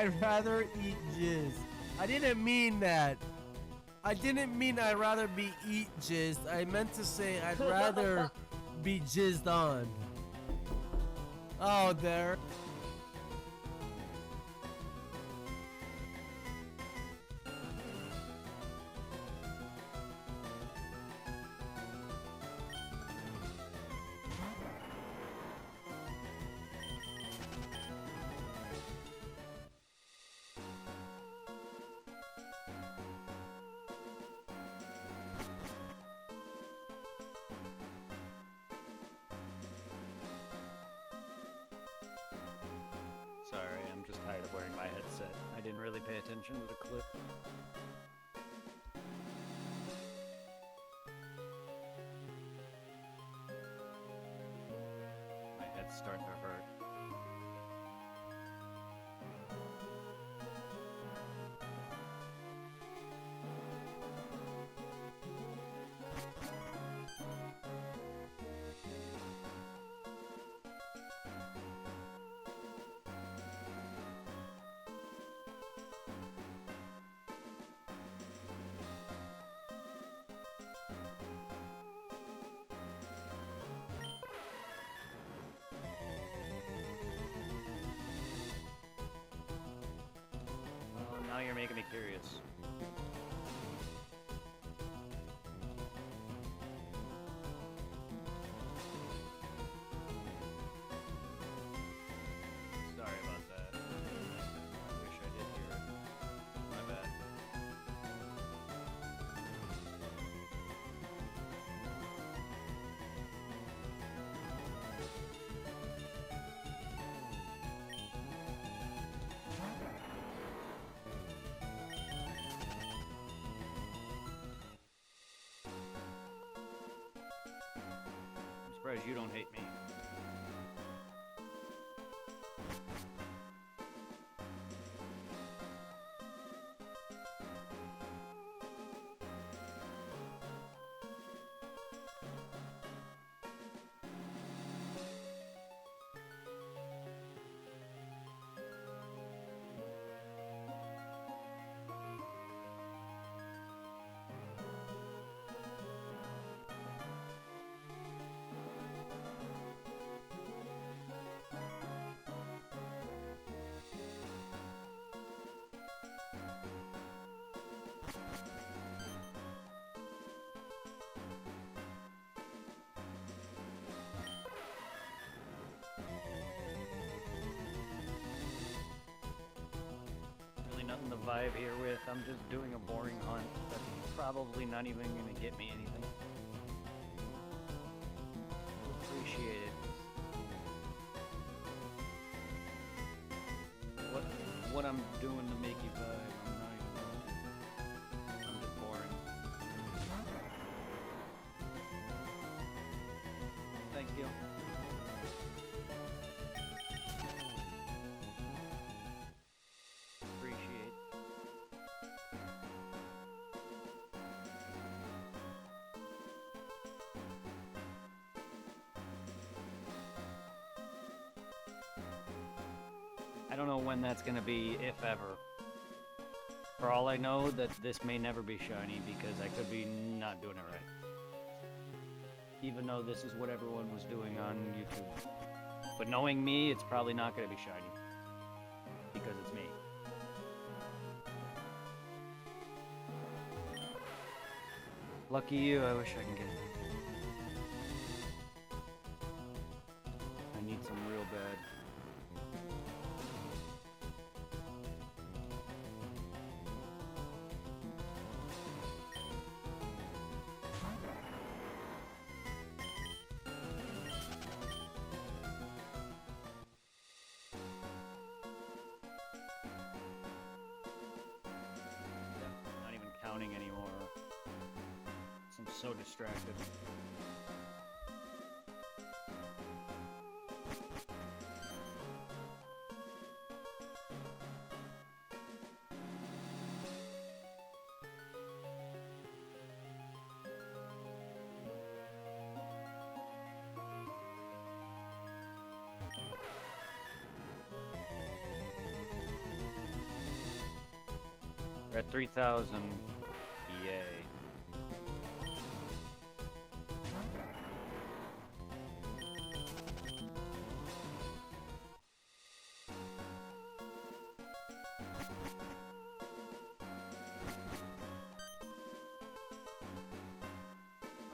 I'd rather eat jizz. I didn't mean that. I didn't mean I'd rather be eat jizzed. I meant to say I'd rather be jizzed on. Oh, there. Sorry, I'm just tired of wearing my headset. I didn't really pay attention to the clip. My head's starting to hurt. Now you're making me curious. Sorry about that. I wish I did hear it. My bad. I'm surprised you don't hate me. Really nothing to vibe here with. I'm just doing a boring hunt that's probably not even gonna get me anything. Appreciate it. What I'm doing to make you vibe, I'm not even working. I'm just boring. Thank you. Appreciate. I don't know when that's gonna be, if ever. For all I know, that this may never be shiny because I could be not doing it right. Even though this is what everyone was doing on YouTube. But knowing me, it's probably not gonna be shiny. Because it's me. Lucky you, I wish I can get it. I need some real bad. Not even counting anymore. I'm so distracted. We're at 3,000. Yay.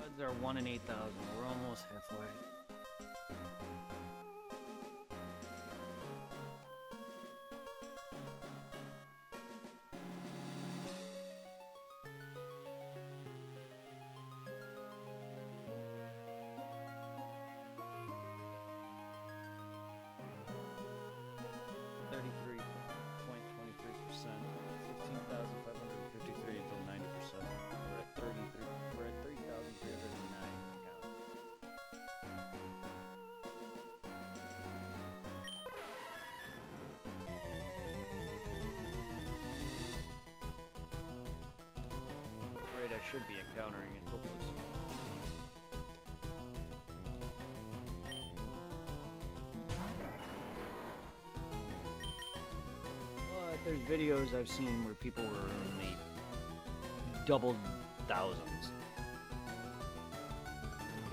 Odds are 1 in 8,000. We're almost halfway. I should be encountering it, hopefully soon. But there's videos I've seen where people were in the double thousands.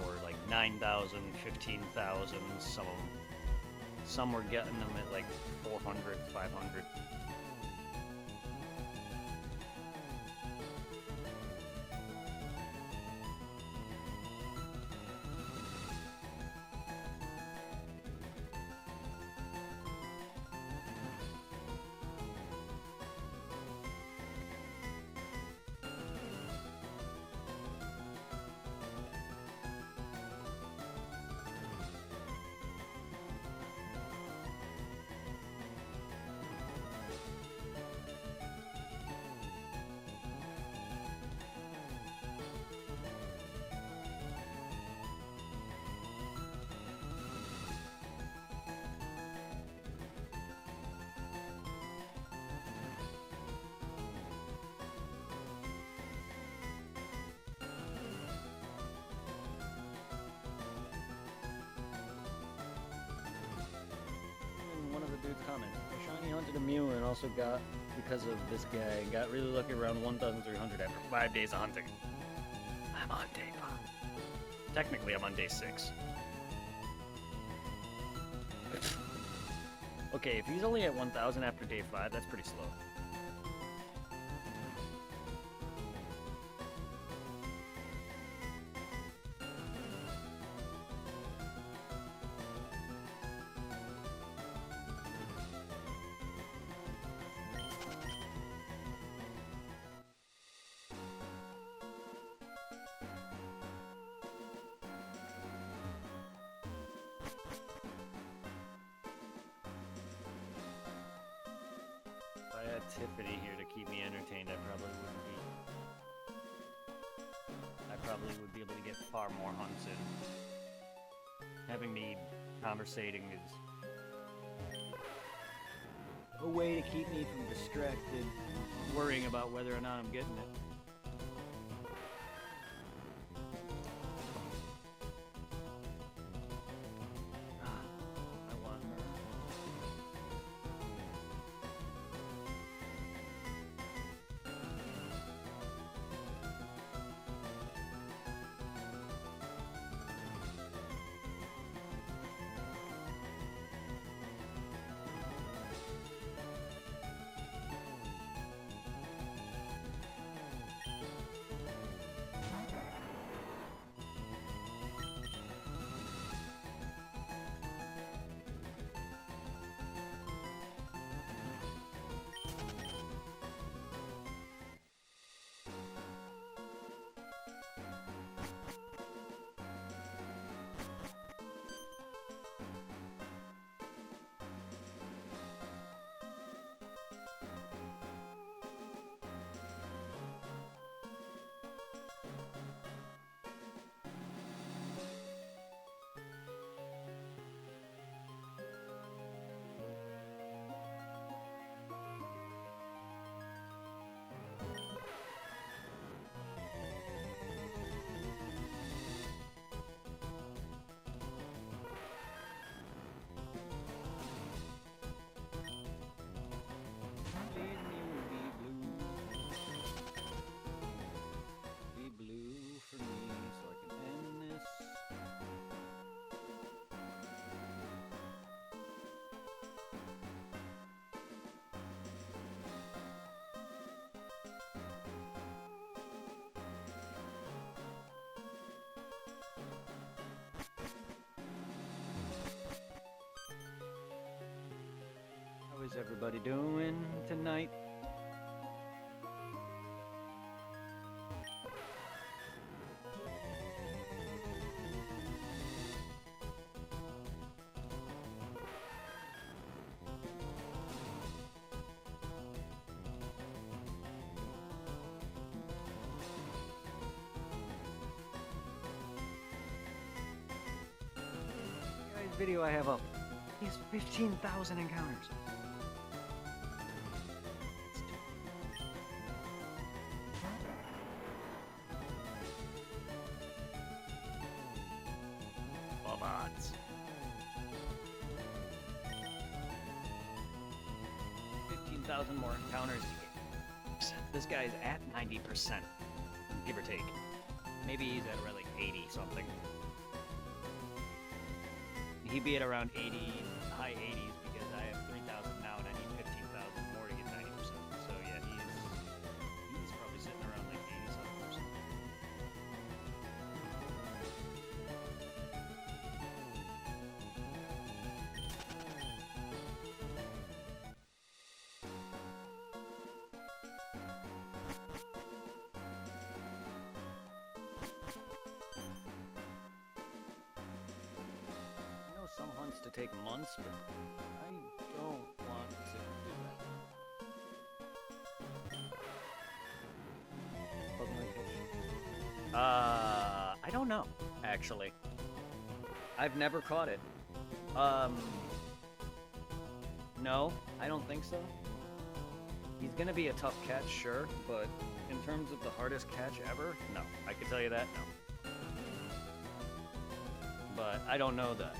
Or like 9,000, 15,000, some were getting them at like 400, 500. One of the dudes commented, Shiny hunted a Mew and also got, because of this guy, got really lucky around 1,300 after 5 days of hunting. I'm on day 5. Technically, I'm on day 6. Okay, if he's only at 1,000 after day 5, that's pretty slow. If I had Tiffany here to keep me entertained, I probably would be able to get far more hunts in. Having me conversating is a way to keep me from distracted, worrying about whether or not I'm getting it. I want her. How's everybody doing tonight? Guys, video I have up. He's 15,000 encounters. Bobots. 15,000 more encounters. This guy's at 90%, give or take. Maybe he's at around like 80 something. He'd be at around 80, high 80s, because I have 3,000 now and I need 15,000 more to get 90%. So yeah, he's probably sitting around like 80 something %. I know some hunts to take months, but I don't want to do that. I don't know, actually. I've never caught it. No, I don't think so. He's gonna be a tough catch, sure, but in terms of the hardest catch ever, no. I can tell you that, no. But I don't know that,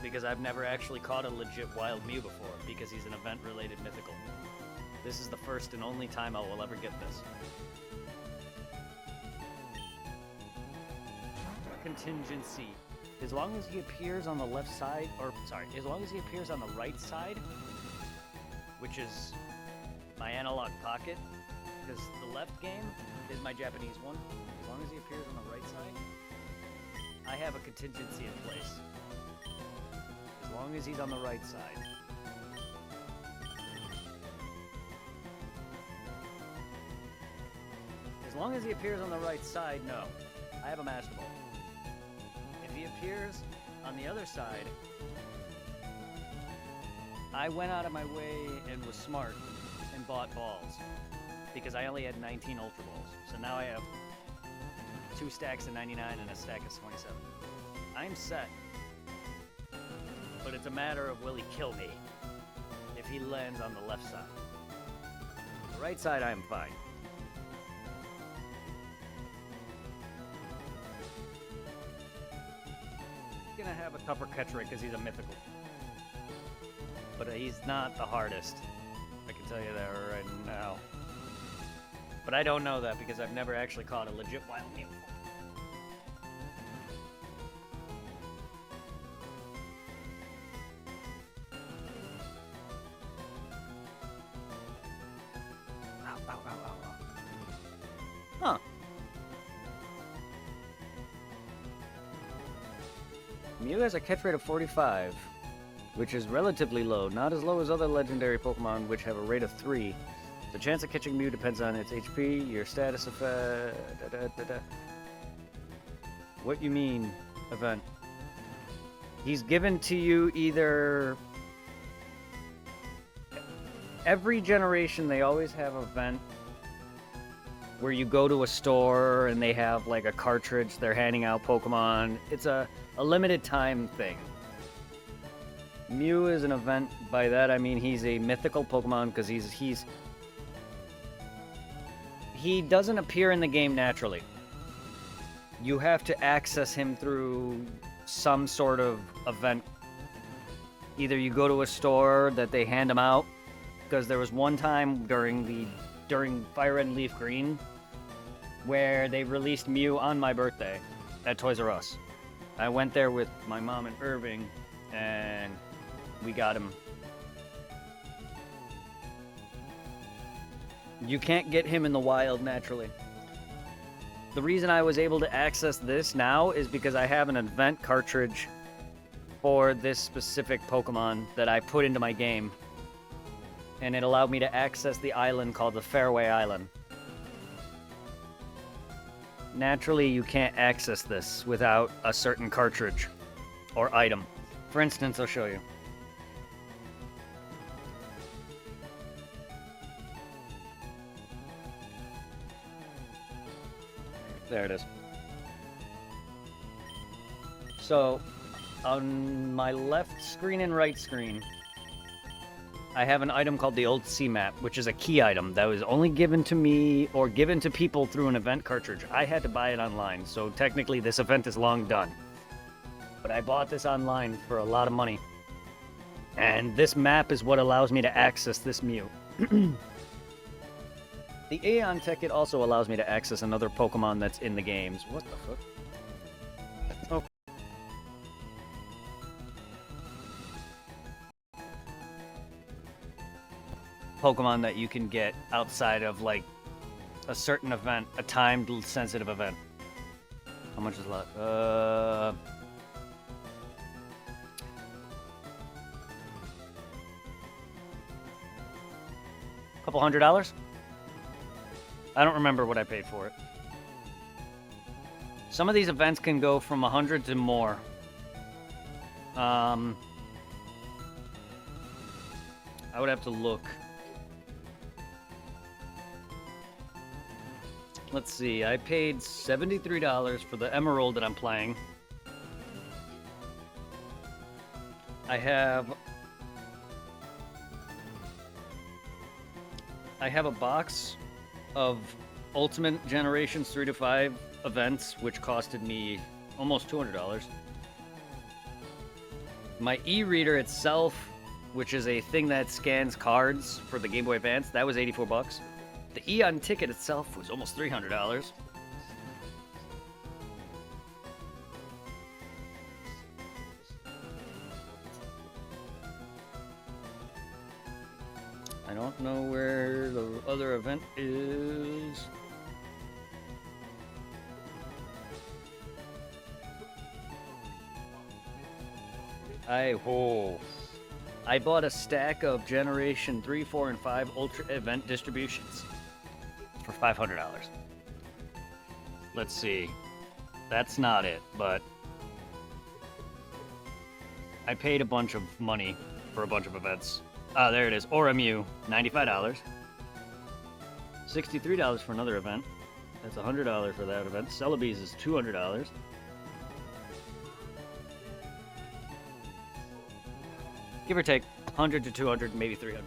because I've never actually caught a legit wild Mew before, because he's an event-related mythical. This is the first and only time I will ever get this. Contingency. As long as he appears on the left side, or sorry, as long as he appears on the right side, which is my analog pocket, because the left game is my Japanese one. As long as he appears on the right side, I have a contingency in place. As long as he's on the right side. As long as he appears on the right side, no. I have a Master Ball. If he appears on the other side, I went out of my way and was smart and bought balls. Because I only had 19 Ultra Balls. So now I have 2 stacks of 99 and a stack of 27. I'm set. But it's a matter of will he kill me if he lands on the left side. The right side, I am fine. He's gonna have a tougher catch rate because he's a mythical. But he's not the hardest. I can tell you that right now. But I don't know that because I've never actually caught a legit wild Mew. Huh. Mew has a catch rate of 45, which is relatively low, not as low as other legendary Pokemon, which have a rate of 3. The chance of catching Mew depends on its HP, your status effect. What you mean, event? He's given to you either. Every generation, they always have an event where you go to a store and they have like a cartridge, they're handing out Pokemon. It's a limited time thing. Mew is an event. By that I mean he's a mythical Pokemon because he doesn't appear in the game naturally. You have to access him through some sort of event. Either you go to a store that they hand him out, because there was one time during Fire Red and Leaf Green where they released Mew on my birthday at Toys R Us. I went there with my mom and Irving, and we got him. You can't get him in the wild naturally. The reason I was able to access this now is because I have an event cartridge for this specific Pokemon that I put into my game. and it allowed me to access the island called the Fairway Island. Naturally, you can't access this without a certain cartridge or item. For instance, I'll show you. There it is. So, on my left screen and right screen, I have an item called the Old Sea Map, which is a key item that was only given to me or given to people through an event cartridge. I had to buy it online, so technically this event is long done. But I bought this online for a lot of money. And this map is what allows me to access this Mew. The Aeon ticket also allows me to access another Pokemon that's in the games. What the fuck? Oh. Pokemon that you can get outside of, like, a certain event, a timed sensitive event. How much is left? Couple $100? I don't remember what I paid for it. Some of these events can go from 100 to more. I would have to look. Let's see, I paid $73 for the Emerald that I'm playing. I have a box of Ultimate Generations 3 to 5 events, which costed me almost $200. My e-reader itself, which is a thing that scans cards for the Game Boy Advance, that was $84. The Eon ticket itself was almost $300. I don't know where the other event is. I bought a stack of Generation 3, 4, and 5 Ultra Event distributions for $500. Let's see. That's not it, but I paid a bunch of money for a bunch of events. Ah, there it is. Aura Mew, $95. $63 for another event. That's $100 for that event. Celebies is $200. Give or take, $100 to $200, maybe $300.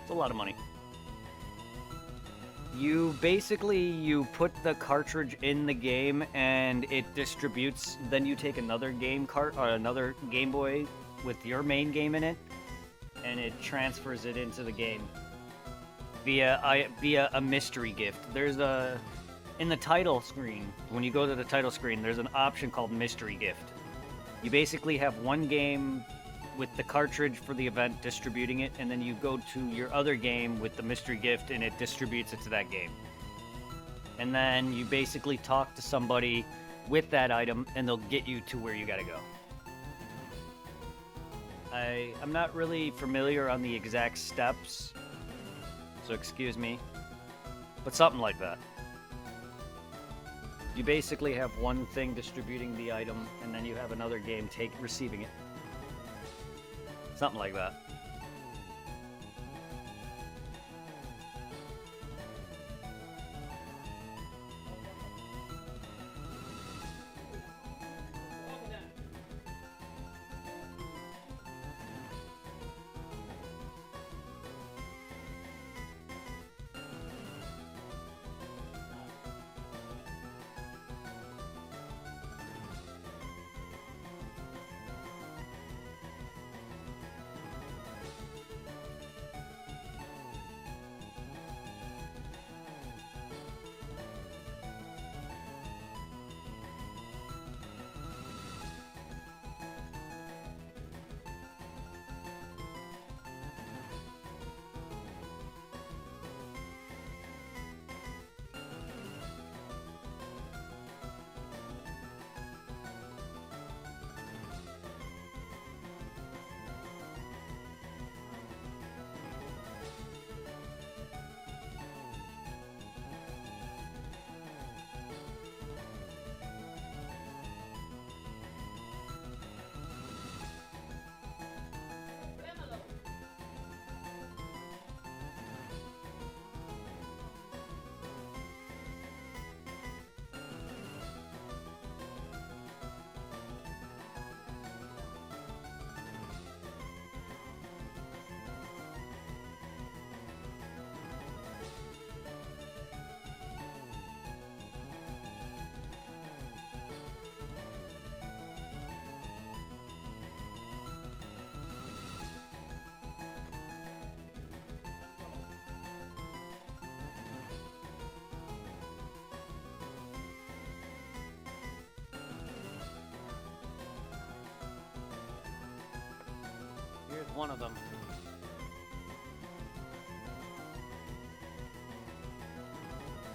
It's a lot of money. You put the cartridge in the game and it distributes. Then you take another game cart or another Game Boy with your main game in it, and it transfers it into the game via a mystery gift. In the title screen, when you go to the title screen, there's an option called mystery gift. You basically have one game with the cartridge for the event distributing it, and then you go to your other game with the mystery gift and it distributes it to that game. And then you basically talk to somebody with that item and they'll get you to where you gotta go. I'm not really familiar on the exact steps, so excuse me, but something like that. You basically have one thing distributing the item, and then you have another game receiving it. Something like that. one of them.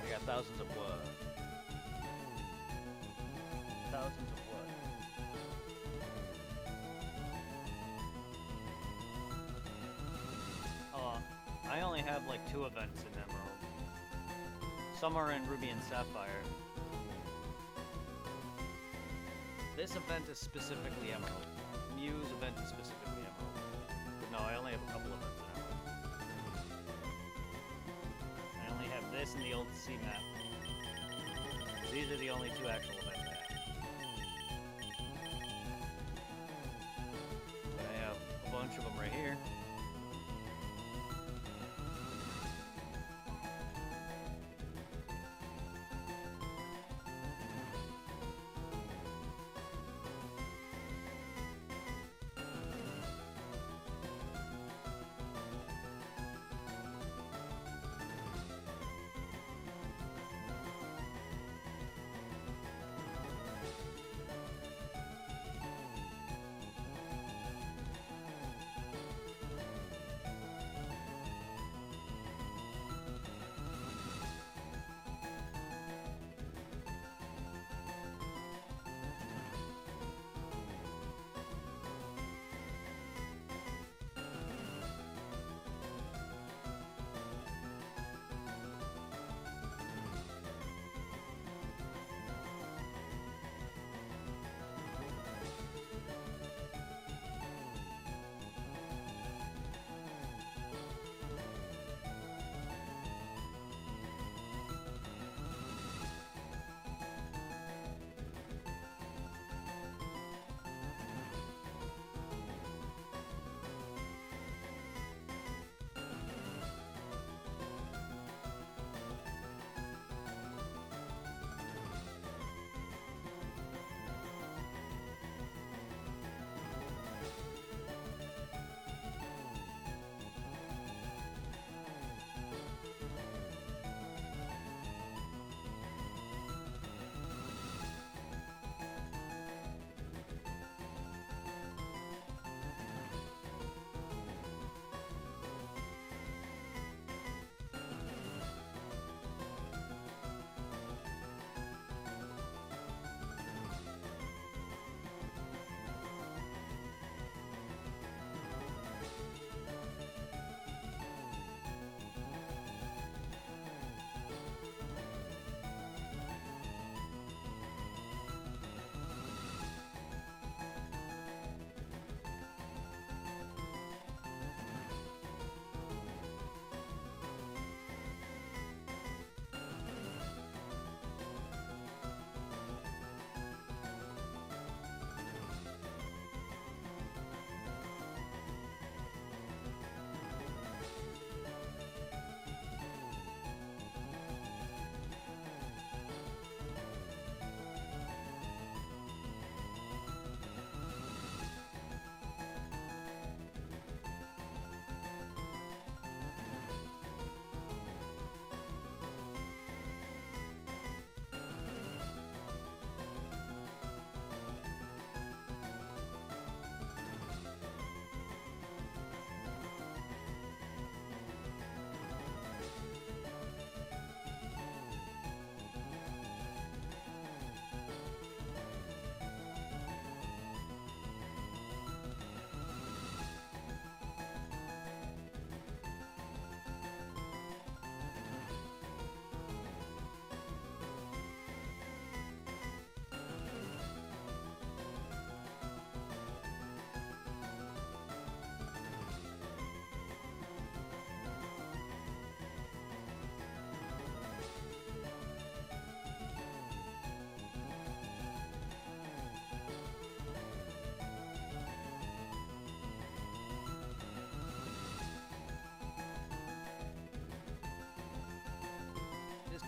I got thousands of wood. Thousands of wood. I only have like 2 events in Emerald. Some are in Ruby and Sapphire. This event is specifically Emerald. Mew's event is specifically Emerald. But no, I only have a couple events in Emerald. I only have this and the old sea map. These are the only 2 actual events I have. But I have a bunch of them right here.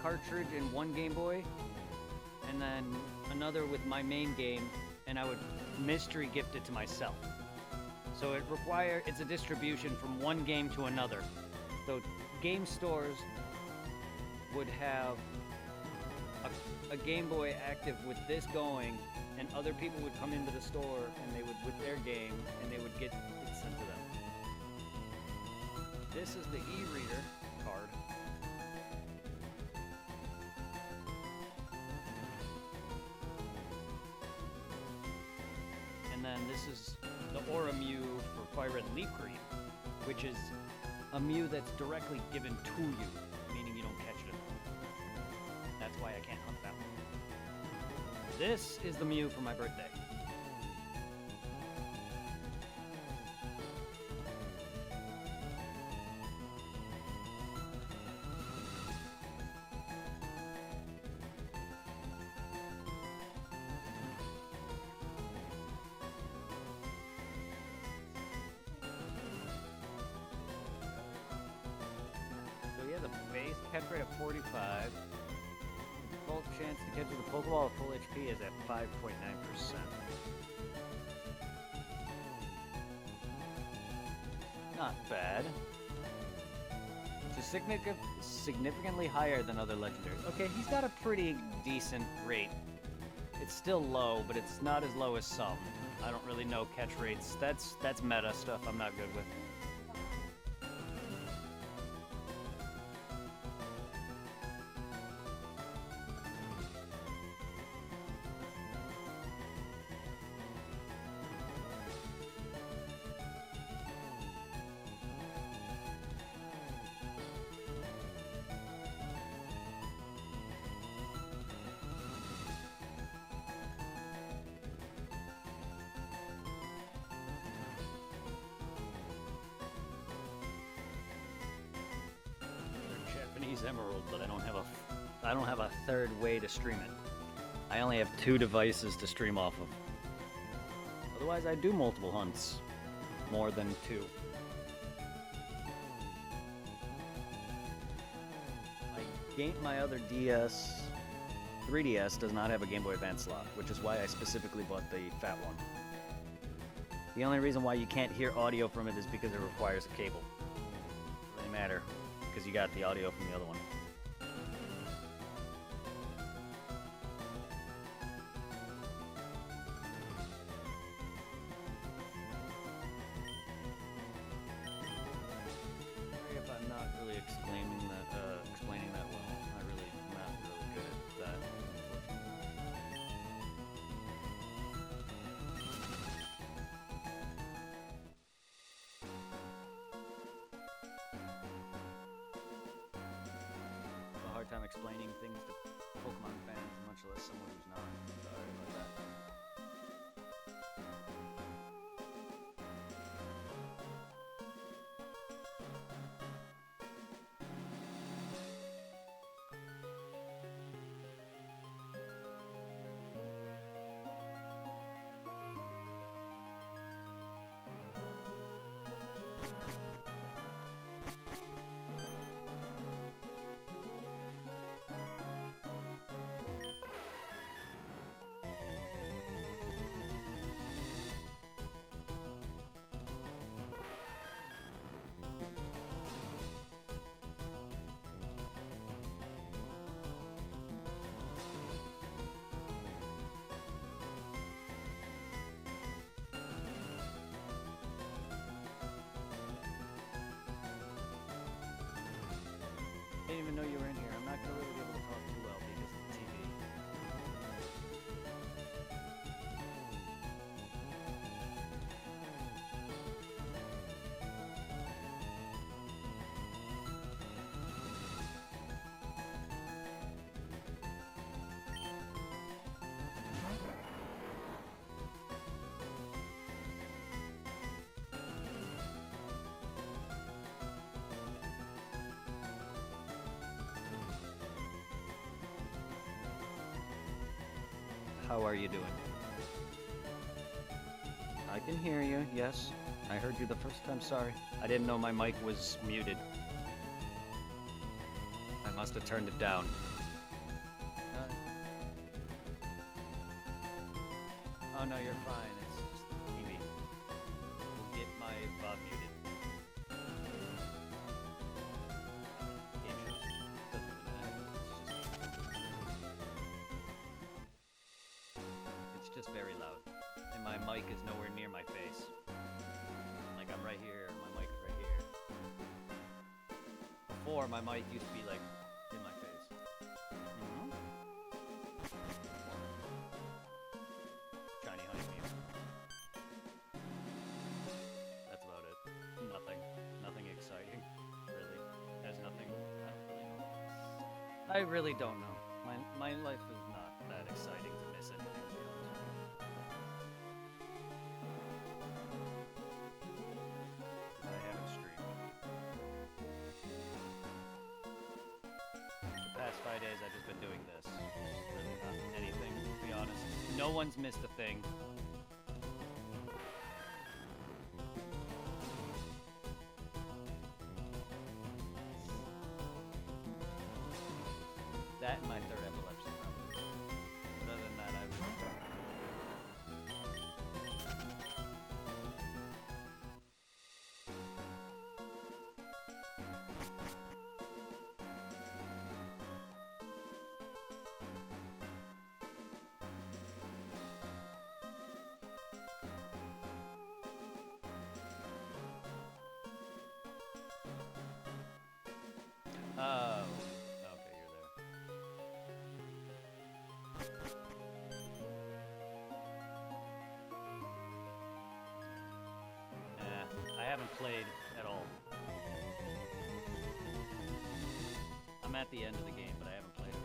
Cartridge in one Game Boy, and then another with my main game, and I would mystery gift it to myself. So it's a distribution from one game to another. So game stores would have a Game Boy active with this going, and other people would come into the store and they would with their game, and they would get it sent to them. This is the e-reader card. And then this is the Aura Mew for Fire Red Leaf Green, which is a Mew that's directly given to you, meaning you don't catch it. That's why I can't hunt that one. This is the Mew for my birthday. Base catch rate of 45. Default chance to catch with a Pokeball at full HP is at 5.9%. Not bad. It's significantly higher than other legendaries. Okay, he's got a pretty decent rate. It's still low, but it's not as low as some. I don't really know catch rates. That's meta stuff I'm not good with. Emerald, but I don't have a third way to stream it. I only have 2 devices to stream off of. Otherwise, I do multiple hunts, more than 2. My other DS, 3DS does not have a Game Boy Advance slot, which is why I specifically bought the fat one. The only reason why you can't hear audio from it is because it requires a cable. Doesn't really matter, because you got the audio from the other one. Sorry if I'm not really explaining that well. I'm not really good at that. A hard time explaining things to Pokemon fans, much less someone who's not. Sorry about that. I didn't even know you were in here. I'm not going to really be able to talk too well because of the TV. How are you doing? I can hear you, yes. I heard you the first time, sorry. I didn't know my mic was muted. I must have turned it down. Oh no, you're fine. It's just the TV. We'll get my VOD muted. It's just very loud. And my mic is nowhere near my face. Like I'm right here, my mic is right here. before, my mic used to be like in my face. Shiny honeybeam. That's about it. Nothing exciting, really. There's nothing. I really don't know. My life is not that exciting to miss anything, to be honest with you. I haven't streamed. The past 5 days I've just been doing this. Really not anything, to be honest. No one's missed a thing. That and my third epilepsy probably. But other than that, I've... Oh, okay, you're there. I haven't played at all. I'm at the end of the game, but I haven't played at all.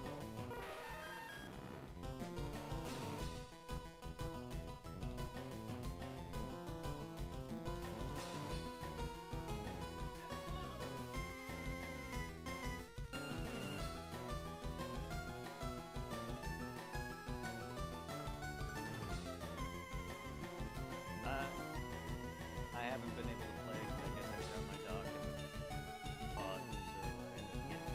I haven't been able to play. I guess I got my dog paused, so I ended up getting.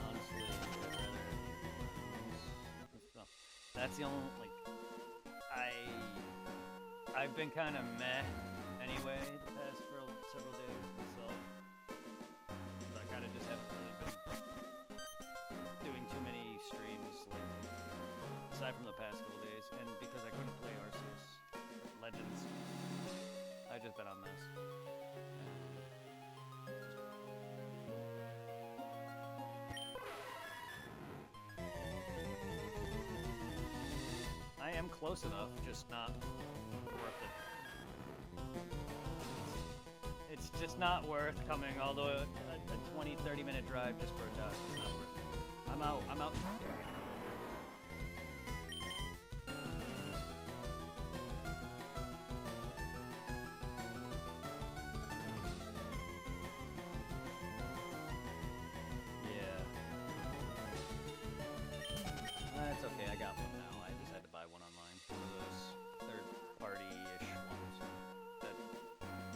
Honestly, I'd rather. That's the only I've been kind of meh anyway the past several days myself. So I kind of just haven't really been doing too many streams lately, aside from the past couple days. And because I couldn't play Arceus Legends, I've just been on this. I am close enough, just not worth it. It's just not worth coming all the 20-30 minute drive just for a dog. It's not worth it. I'm out. Yeah. That's okay, I got one now. I just had to buy one online. One of those third-party-ish ones that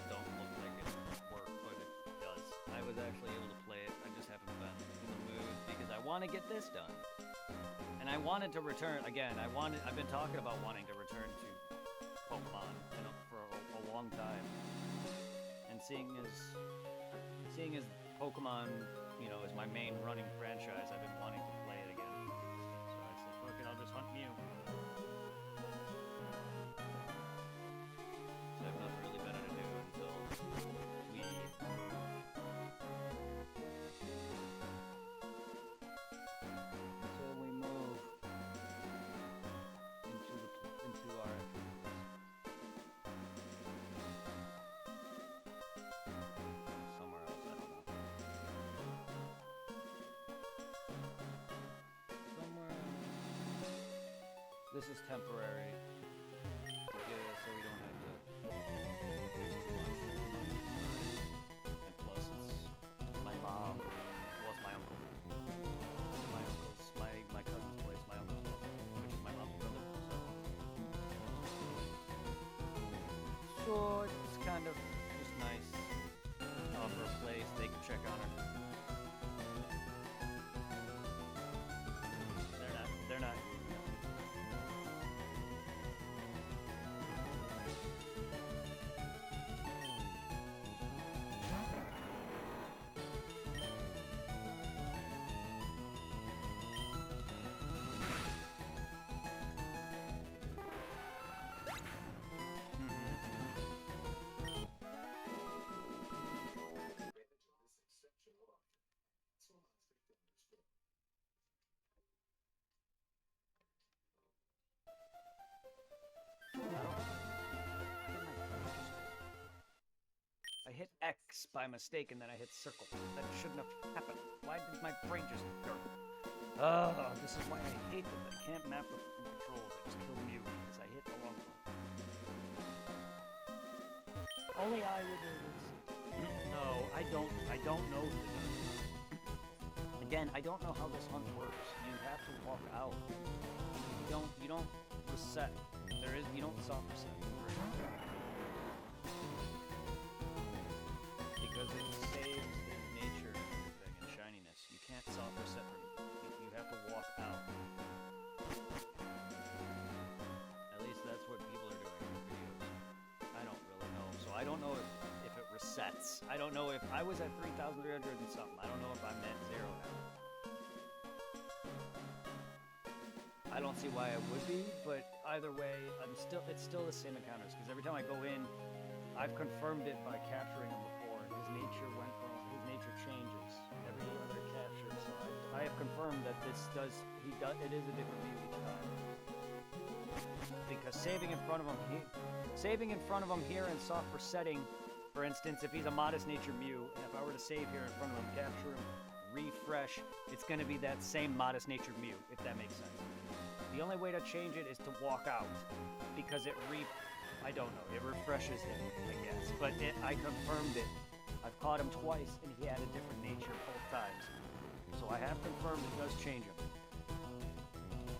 don't look like it work, but it does. I was actually able to play it, I just haven't been in the mood because I want to get this done. And I wanted to return, again, I've been talking about wanting to return to Pokemon for a long time. And seeing as Pokemon, is my main running franchise, I've been wanting to play it again. So I said, fuck it, I'll just hunt Mew. So I have nothing really better to do until we move into our somewhere else, I don't know. Somewhere else. This is temporary. So we don't have to waste too much money. And plus it's my mom, well, it's my uncle. My cousin's place, my uncle's place, which is my mom's brother, so it's kind of just nice to offer a place they can check on her. They're not using it. hit X by mistake and then I hit circle. That shouldn't have happened. Why did my brain just go? Oh, this is why I hate that I can't map the controls. I just kill Mew because I hit the wrong one. Only I would do this. No, I don't know the gun. Again, I don't know how this hunt works. You have to walk out. You don't reset. You don't soft reset. Because it saves the nature and everything and shininess. You can't soft reset them. You have to walk out. At least that's what people are doing in videos. I don't really know. So I don't know if it resets. I don't know if I was at 3,300 and something. I don't know if I'm at 0 now. I don't see why I would be, but either way, it's still the same encounters, because every time I go in, I've confirmed it by capturing him before, and his nature changes every other capture, so I have confirmed that it is a different view each time. Because saving in front of him here and soft resetting, for instance, if he's a modest nature Mew, and if I were to save here in front of him, capture him, refresh, it's going to be that same modest nature Mew, if that makes sense. The only way to change it is to walk out, because it refreshes him, I guess. But I confirmed it. I've caught him twice, and he had a different nature both times. So I have confirmed it does change him.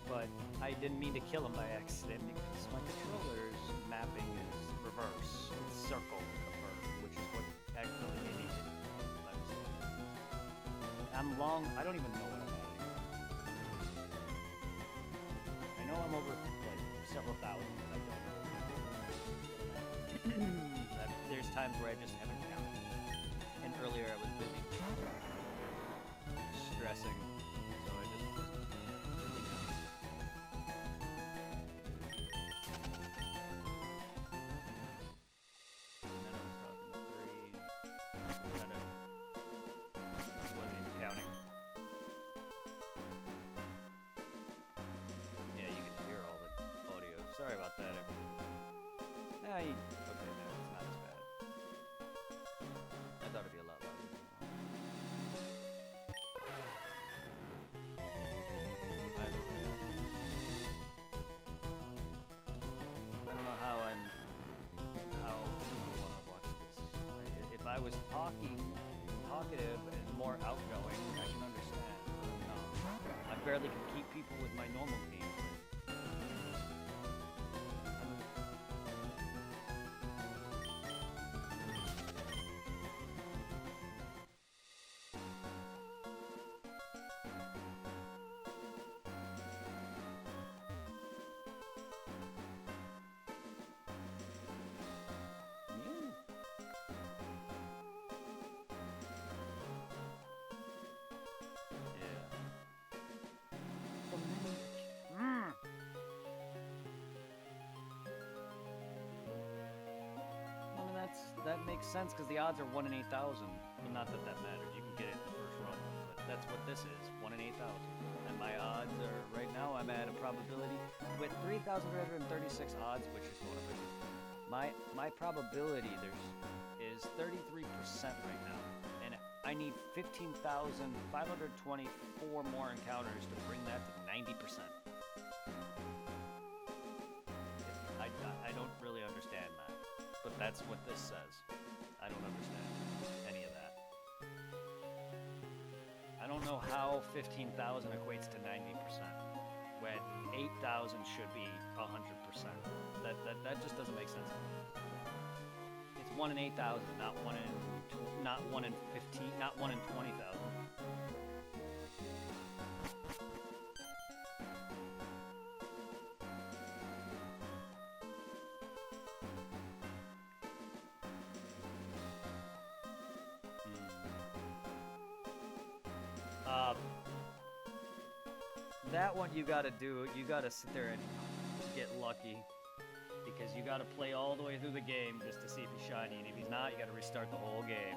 But I didn't mean to kill him by accident, because my controller's mapping is reverse. It's circle convert, which is what actually made me hit by mistake. I don't even know what I'm at. I know I'm over like several thousand, but I don't know. There's times where I just haven't counted. And earlier I was busy stressing, so I just wasn't really counting. And then I was talking to 3, and then I wasn't even counting. Yeah, you can hear all the audio. Sorry about that. Okay, no, it's not as bad. I thought it'd be a lot louder. Either way, I don't know how people want to watch this. If I was talkative and more outgoing, I can understand. But I'm not. I barely can keep people with my normal gameplay. That makes sense because the odds are 1 in 8,000. Well, not that matters. You can get it in the first run, but that's what this is, 1 in 8,000. And my odds are right now. I'm at a probability with 3,336 odds, which is one of it. My probability is 33% right now, and I need 15,524 more encounters to bring that to 90%. I don't really understand that. But that's what this says. I don't understand any of that. I don't know how 15,000 equates to 90%, when 8,000 should be 100%. That just doesn't make sense to me. It's 1 in 8,000, not 1 in 15, not 1 in 20,000. That one you gotta sit there and get lucky, because you gotta play all the way through the game just to see if he's shiny, and if he's not, you gotta restart the whole game.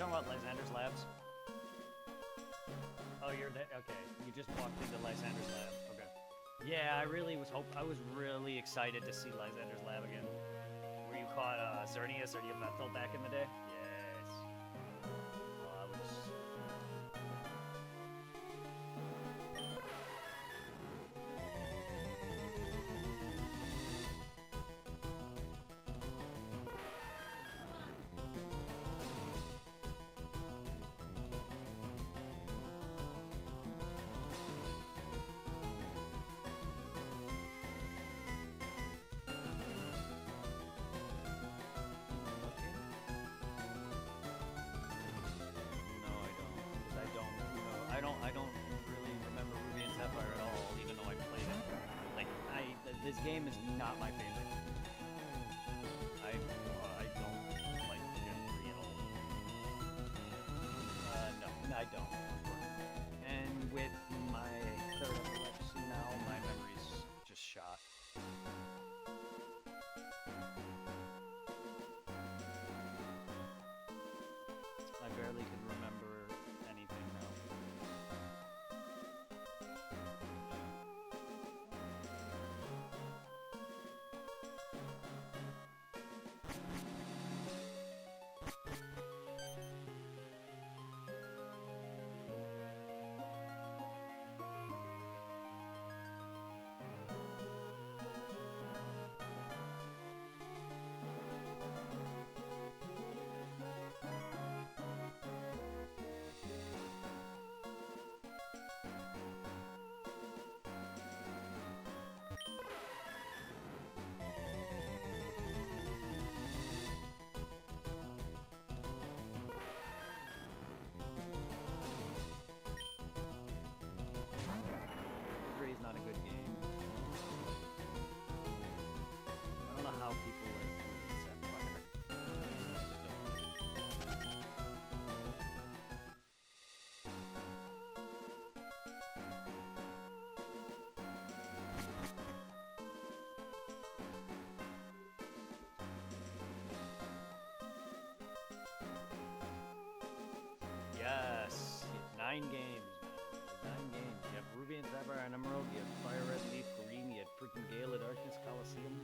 talking about Lysander's Labs? Oh, you're there. Okay, you just walked into Lysander's Lab. Okay. Yeah, I really was really excited to see Lysander's Lab again. Where you caught Xerneas or Yveltal back in the day? Yes. Oh, I was. I don't really remember Ruby and Sapphire at all, even though I played it. Like, this game is not my favorite. I don't like Gen 3 at all. No, I don't. And with my third epilepsy now, my memory's just shot. I barely can remember anything now. Is not a good game. I don't know how people like Sapphire. Yes, 9 games. 9 games. You have Ruby and Sapphire and Emerald, you have Fire Red, Leaf Green, you had freaking Gale of Darkness, Coliseum.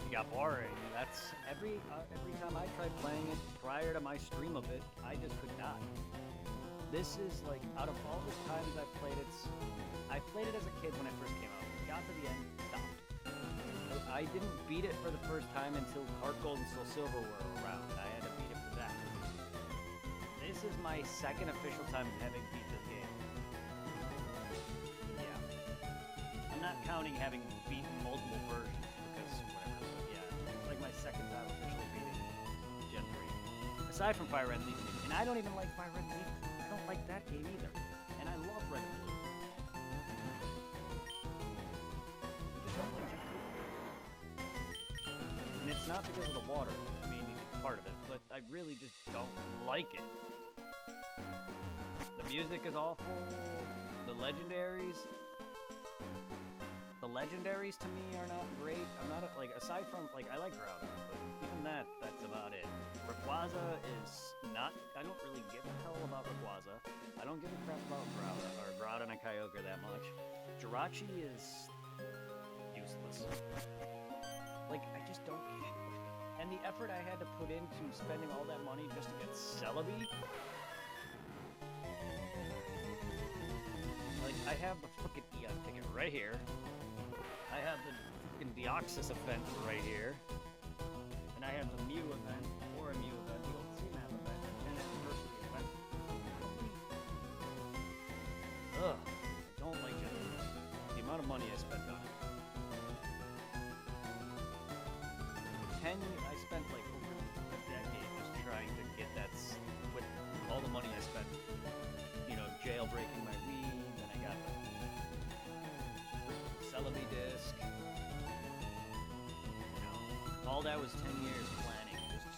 It got boring. That's every time I tried playing it prior to my stream of it, I just could not. This is like, out of all the times I've played it, I played it as a kid when it first came out. Got to the end, stopped. I didn't beat it for the first time until Heart Gold and Soul Silver were around. I had to beat it for that. This is my second official time having beat this game. Yeah. I'm not counting having beaten multiple versions, because whatever, but yeah. It's like my second time officially beating Gen 3. Aside from Fire Red Leaf, and I don't even like Fire Red Leaf. I don't like that game either. And I love Red and Blue. I just don't like Gen 3. And it's not because of the water. I mean, it's part of it. But I really just don't like it. The music is awful. The legendaries to me are not great. I'm not, like, aside from, like, I like Groudon, but even that's about it. Rayquaza is not, I don't really give a hell about Rayquaza. I don't give a crap about Groudon and Kyogre that much. Jirachi is useless. Like, I just don't get it. And the effort I had to put into spending all that money just to get Celebi. Like, I have the fucking Eon ticket right here. I have the fucking Deoxys event right here. And I have the Mew event, or a Mew event, the old CMAP event, and an anniversary event. Ugh, I don't like it. The amount of money I spent on it. I spent like over a decade just trying to get that, with all the money I spent, you know, jailbreaking my Wii, then I got the Celebi disc. You know, all that was 10 years planning just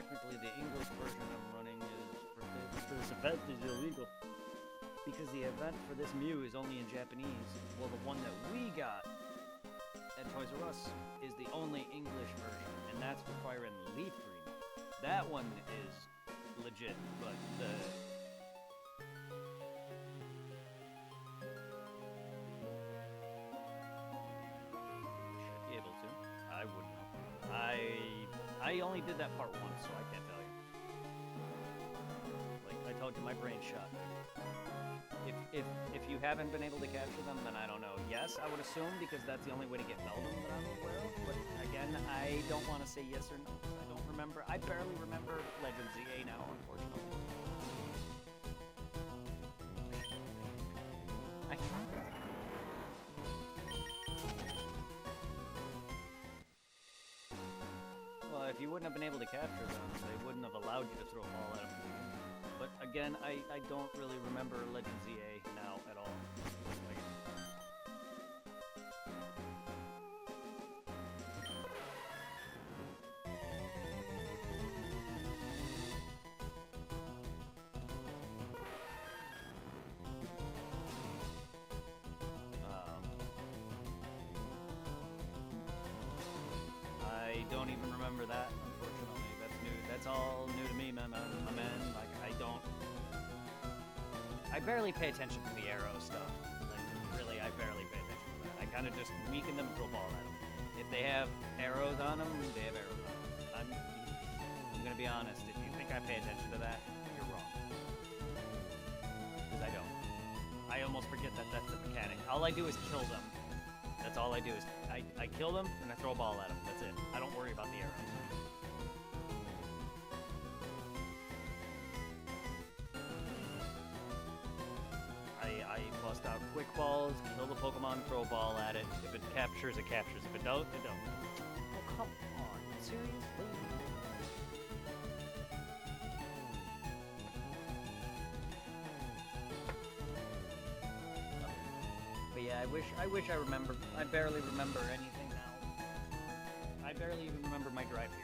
technically the English version I'm running is for this event is illegal because the event for this Mew is only in Japanese. Well, the one that we got at Toys R Us is the only English version, and that's requiring leaf green. That one is legit, but the should be able to. I wouldn't know. I only did that part once, so I can't tell you. Like I told you, my brain's shot. If you haven't been able to capture them, then I don't know. Yes, I would assume because that's the only way to get Meldum that I'm aware of. But again, I don't want to say yes or no. I don't remember. I barely remember Legend ZA now, unfortunately. Well, if you wouldn't have been able to capture them, they wouldn't have allowed you to throw a ball at them. But again, I don't really remember Legend ZA now at all. Like, I don't even remember that, unfortunately. That's new. That's all new to me, my man. Like, I barely pay attention to the arrow stuff. Like, really, I barely pay attention to that. I kind of just weaken them and throw a ball at them. If they have arrows on them, they have arrows on them. I'm gonna be honest. If you think I pay attention to that, you're wrong. Because I don't. I almost forget that that's the mechanic. All I do is kill them. That's all I do is I kill them and I throw a ball at them. That's it. I don't worry about the arrows. I bust out quick balls, kill the Pokemon, throw a ball at it. If it captures, it captures. If it don't, it don't. Oh, come on. Seriously? But yeah, I wish I remember. I barely remember anything now. I barely even remember my drive here.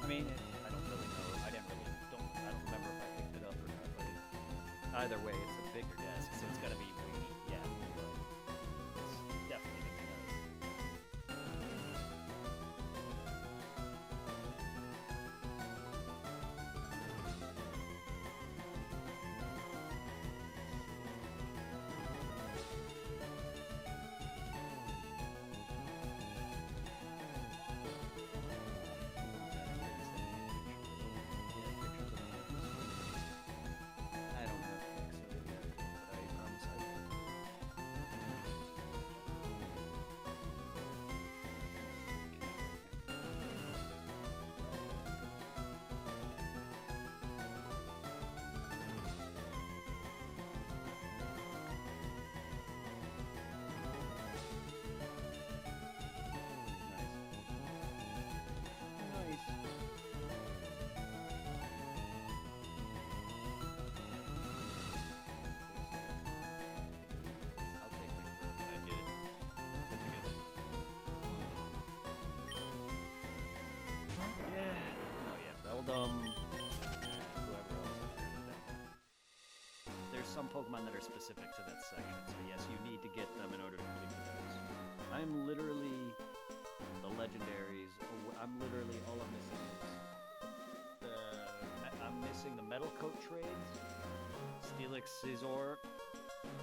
mean, I don't really know. I don't remember if I picked it up or not, but either way, it's a bigger desk, so it's gotta be weighty. Yeah, but it's definitely gonna be nice. I don't have pics of it yet, but I promise I will. Nice. I'll take it. I did. Put together. Yeah. Oh yeah, Beldum. Whoever else. There's some Pokemon that are specific to that section, so yes, you need to get them in order to complete those. I'm literally the legendaries. I'm literally all I'm missing is I'm missing the Metal Coat trades, Steelix, Scizor,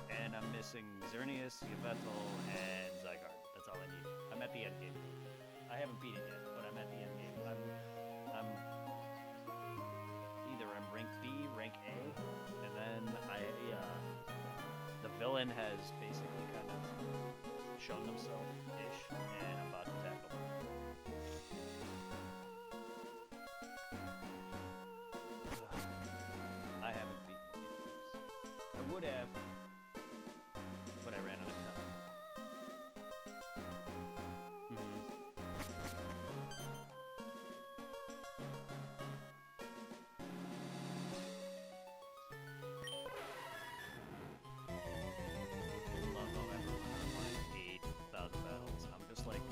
and I'm missing Xerneas, Yveltal, and Zygarde. That's all I need. I'm at the end game. I haven't beat it yet, but I'm at the end game. I'm either I'm rank B, rank A, and then the villain has basically kind of shown themselves-ish, and I'm about to tackle them. I haven't beaten either of those. I would have, but I ran out of time. Love how everyone on like 8,000 battles. I'm just like,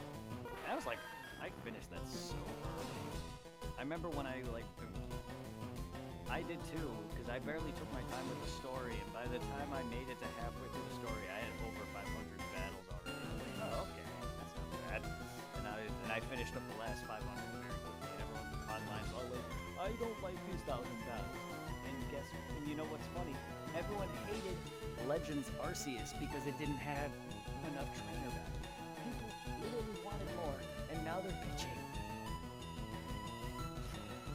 I was like, I finished that so early. I remember when I did too, because I barely took my time with the story, and by the time I made it to halfway through the story, I had over 500 battles already. I was like, oh, okay, that's not bad. And I finished up the last 500 very quickly, and everyone online's all like, I don't like these 1,000 battles. And you know what's funny? Everyone hated Legends Arceus because it didn't have enough trainer battles. People literally wanted more, and now they're bitching.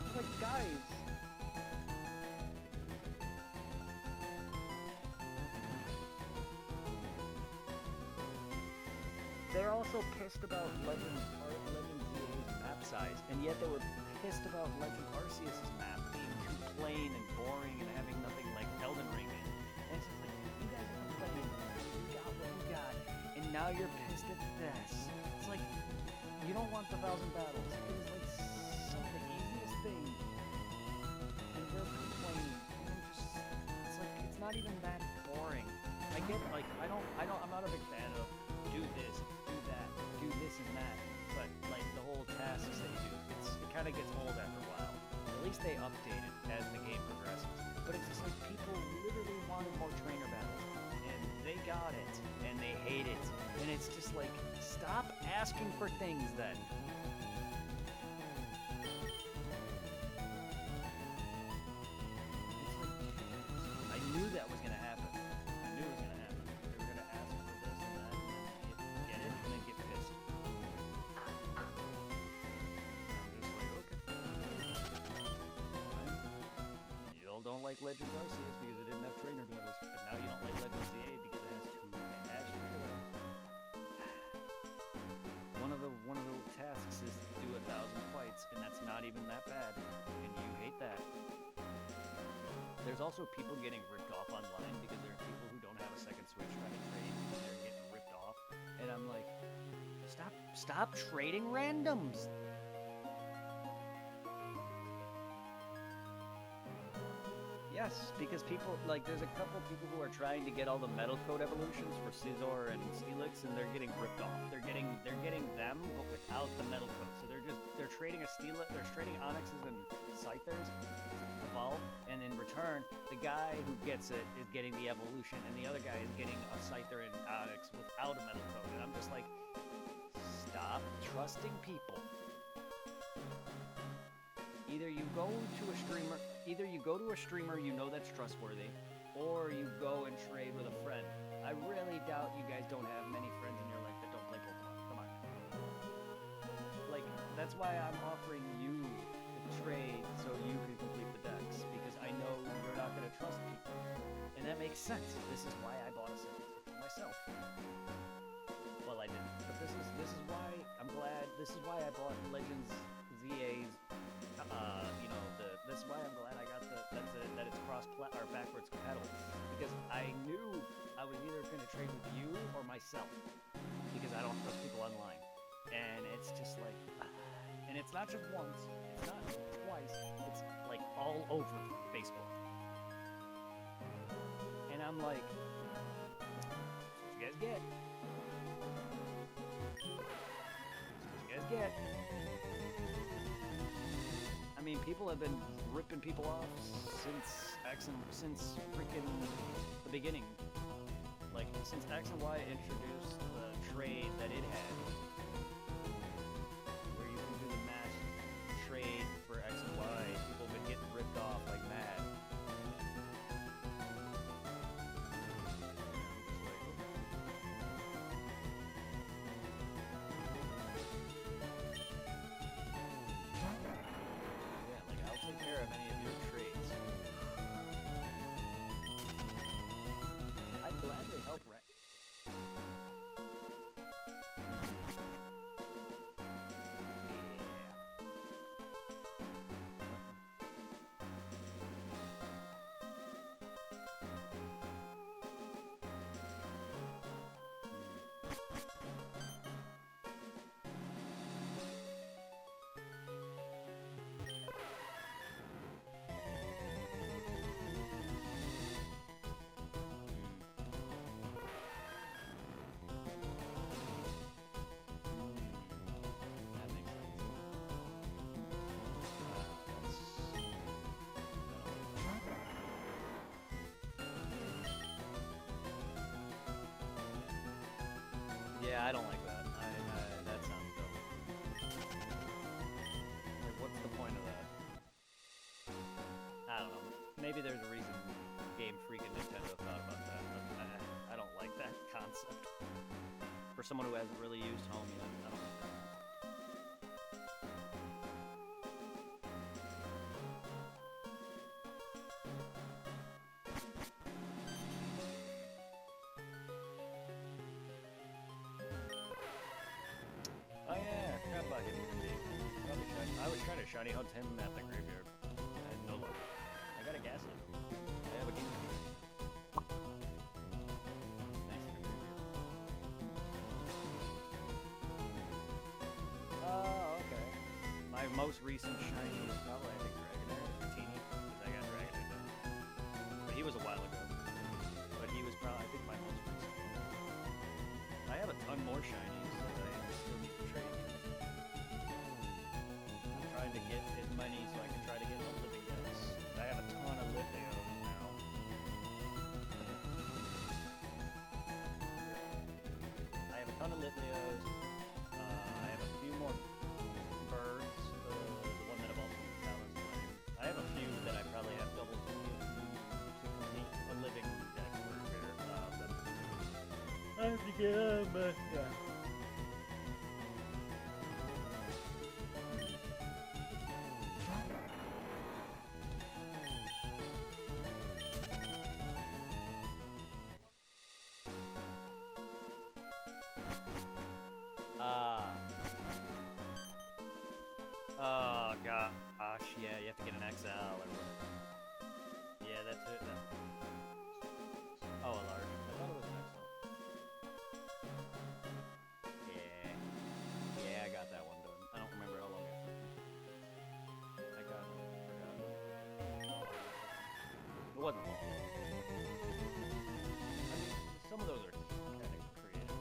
It's like, guys. They're also pissed about Legend ZA's map size, and yet they were pissed about Legend Arceus' map being too plain and boring and having nothing like Elden Ring in. And it's just like, you guys are complaining, you got what you got, and now you're pissed at this. It's like, you don't want the 1,000 battles. It is like some of the easiest thing, and they're complaining. It's like, it's not even that boring. I get, like, I'm not a big fan of do this, do that, do this and that, but like the whole tasks that you do, it kind of gets old after a while. At least they update it as the game progresses. But it's just like people literally wanted more trainer battles, and they got it, and they hate it, and it's just like, stop asking for things then. I knew that was gonna happen. I knew it was gonna happen. They were gonna ask for this and that, and then get it, and then get pissed. I'm just like, okay. Fine. You all don't like Legends Arceus because it didn't have trainer battles, but now you don't like Legends ZA because it has trainer battles. One of the tasks is to do 1,000 fights, and that's not even that bad, and you hate that. There's also people getting ripped off online because there are people who don't have a second Switch trying to trade, and they're getting ripped off. And I'm like, stop trading randoms. Yes, because people, like, there's a couple people who are trying to get all the Metal Coat evolutions for Scizor and Steelix, and they're getting ripped off. They're getting them, but without the Metal Coat. So they're they're trading they're trading Onyxes and Scythers evolve, and in return, the guy who gets it is getting the evolution, and the other guy is getting a Scyther and Onyx without a metal coat. And I'm just like, stop trusting people. Either you go to a streamer you know that's trustworthy, or you go and trade with a friend. I really doubt you guys don't have many friends in your life that don't play Pokemon. Come on. Like, that's why I'm offering you the trade so you can complete the decks, because I know you're not going to trust people. And that makes sense. This is why I bought a set for myself. Well, I didn't, but this is why I'm glad. This is why I bought Legends ZA's. This is why I'm glad I got that it's or backwards compatible, because I knew I was either going to trade with you or myself, because I don't trust people online, and it's just like, and it's not just once, it's not twice, it's like all over Facebook, and I'm like, what you guys get? What you guys get? I mean, people have been ripping people off since freaking the beginning. Like, since X and Y introduced the trade that it had, where you can do the mass trade for X and Y, people have been getting ripped off like mad. Of any of your trades. I'd gladly help Rex. Yeah, I don't like that. That sounds dumb. Like, what's the point of that? I don't know. Maybe there's a reason Game Freak and Nintendo thought about that, but I don't like that concept. For someone who hasn't really used Home yet, I don't like that. Oh yeah, I forgot about him in the game. I was trying to shiny hunt him at the graveyard. I had no luck. I got a Gaslit. I have a game. Nice to the graveyard. Oh, okay. My most recent shiny is probably, I think, Dragonair or Teeny, because I got Dragonair done. But he was a while ago. But he was probably, I think, my most recent one. I have a ton more shinies that I still need to trade. I'm trying to get as many so I can try to get the living decks. I have a ton of Lithios now. I have a ton of Lithios. I have a few more birds. The one that evolved from Talon's Flame. I have a few that I probably have double to complete a living deck for them. I have to get them, yeah. Oh gosh, yeah, you have to get an XL or whatever. Yeah, that's it. Oh, a large. I thought it was an XL. Yeah, I got that one done. I don't remember how long it took. I got it. It wasn't long. I mean, some of those are kind of creative.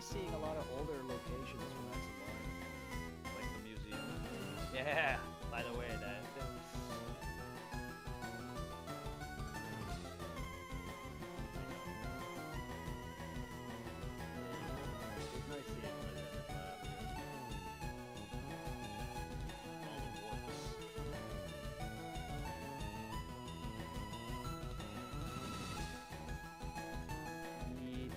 nice seeing a lot of older locations from Maximilian. Like the museum. Yeah, by the way, that. It's nice seeing like that. All the warps. Neat.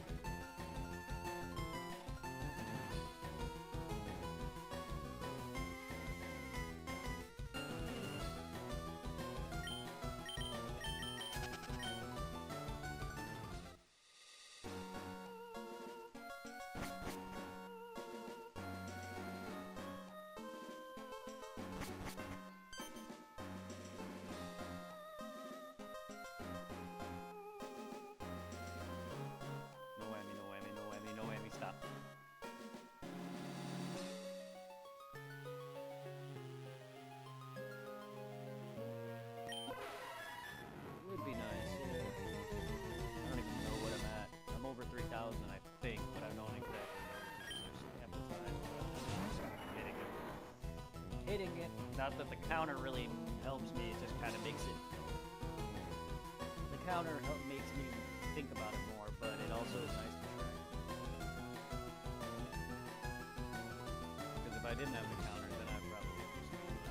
No whammy, no whammy, no whammy, no whammy, stop. Would be nice, yeah. I don't even know what I'm at. I'm over 3,000, I think, but I don't exactly know. Half the time, but hitting it. Hitting it. Not that the counter really helps me, it just kind of makes it. The counter makes me think about it more, but it also is nice to track. Because if I didn't have the counter, then I'd probably just be like,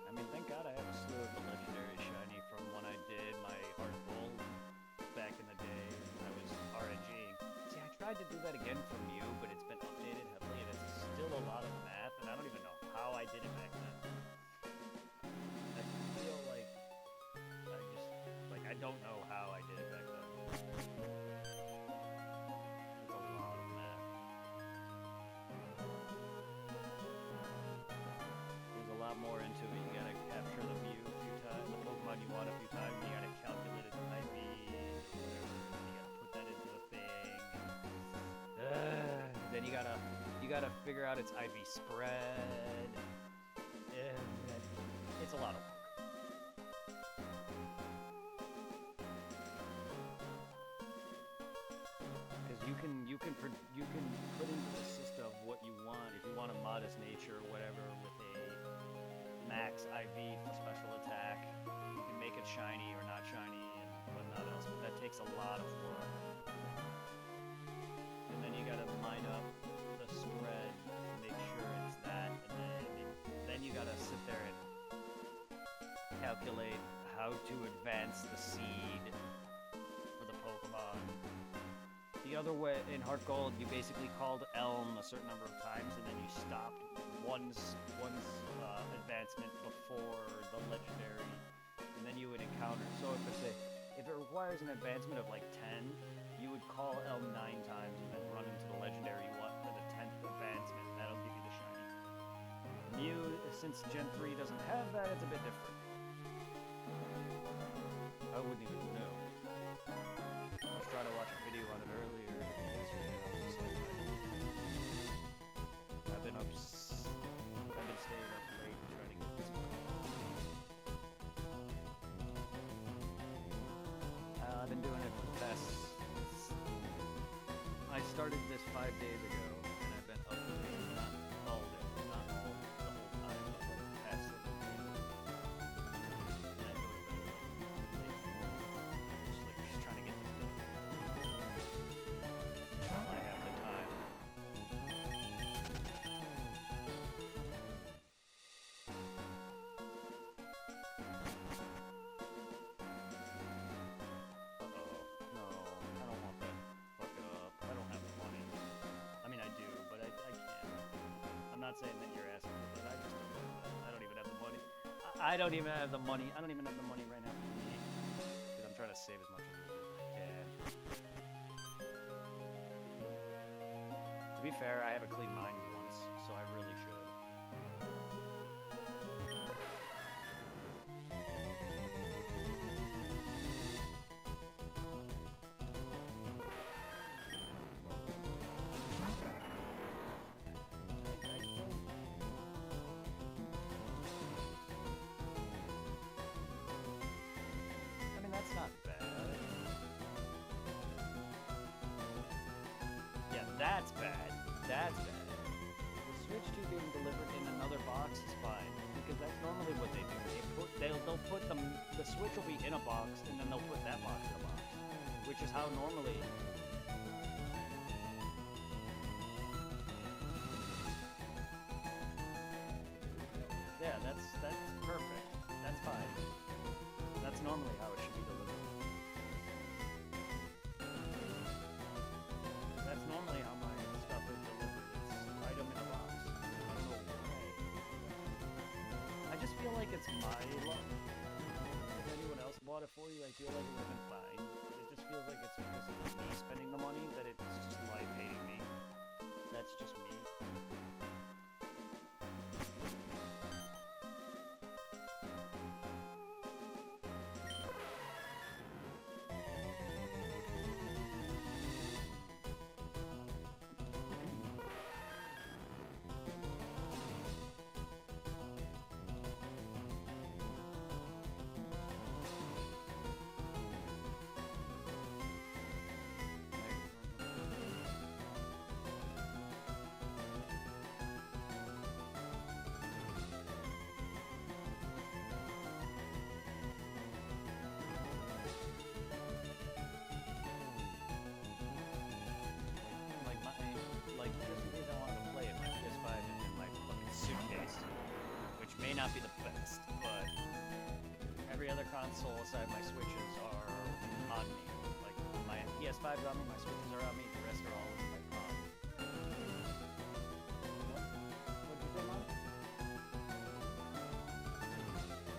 I mean, thank God I have a slew of the legendary shiny from when I did my Heart Gold back in the day when I was RNGing. See, I tried to do that again from you, but it's been updated heavily, and it's still a lot of math, and I don't even know how I did it back then. I feel like I don't know how I did it back then. It's a lot of math. There's a lot more into it. You gotta capture the view a few times, the Pokemon you want a few times, you gotta calculate its IV, whatever, and you gotta put that into the thing. Then you gotta figure out its IV spread. It's a lot of work. Because you can put into the system what you want. If you want a modest nature or whatever with a max IV for special attack, you can make it shiny or not shiny and whatnot else. But that takes a lot of work. And then you gotta line up the spread to make sure it's that, and then you gotta sit there and calculate how to advance the seed for the Pokemon. The other way, in Heart Gold, you basically called Elm a certain number of times, and then you stopped one's advancement before the legendary, and then you would encounter. So if it requires an advancement of like 10, you would call Elm 9 times and then run into the legendary one for the 10th advancement. That'll give you the shiny. Mew, since Gen 3 doesn't have that, it's a bit different. I wouldn't even know. I was trying to watch a video on it earlier yesterday, and I was just like, I've been staying up late trying to get this one. I've been doing it for the past. I started this 5 days ago, and I've been up late, not all the whole time, but like the past 7 days. And I go to bed just trying to get this done. While I have the time. No, I don't want that. Fuck up. I don't have the money. I mean, I do, but I can't. I'm not saying that you're asking for that. I just don't have that. I don't even have the money. I don't even have the money. I don't even have the money right now for me. Because I'm trying to save as much as I can. To be fair, I have a clean mind once, so I really should. That's bad. That's bad. The Switch 2 being delivered in another box is fine, because that's normally what they do. They'll put the Switch will be in a box, and then they'll put that box in a box, which is how normally. Yeah, that's perfect. That's fine. That's normally how it should be delivered. That's normally how my stuff is delivered. It's item in a box. I don't know why. I just feel like it's my luck. If anyone else bought it for you, I feel like it would have been fine. But it just feels like it's because of me spending the money that it's just life hating me. That's just me. Like just in case I wanted to play it, my PS5 is in my fucking suitcase, which may not be the best, but every other console aside my Switches are on me. Like my PS5 is on me, my Switches are on me, the rest are all like on. What'd you say, Mom?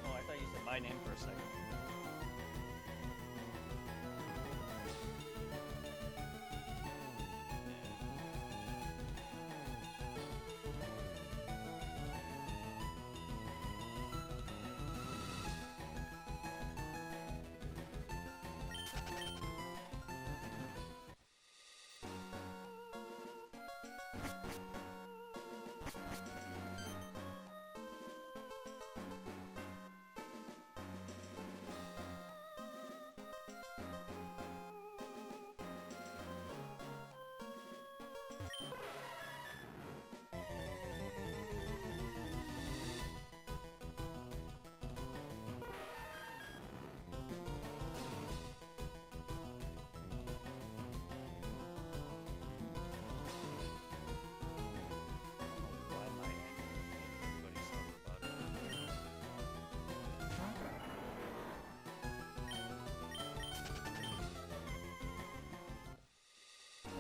Oh, I thought you said my name for a second. Why am I everybody suffer about it?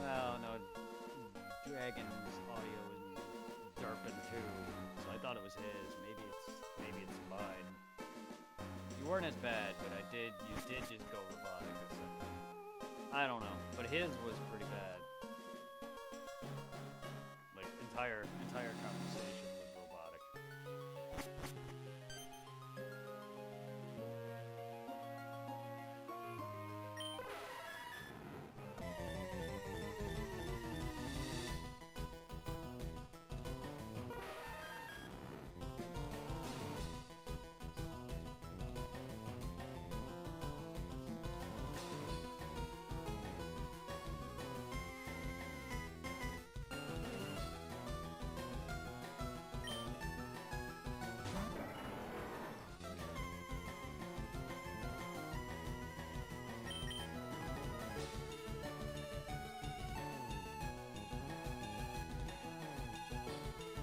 Well, no, Dragon's audio is derping too, so I thought it was his. Maybe it's mine. You weren't as bad, but you did just go robotic a second. I don't know, but his was pretty bad. Like entire conversation was robotic.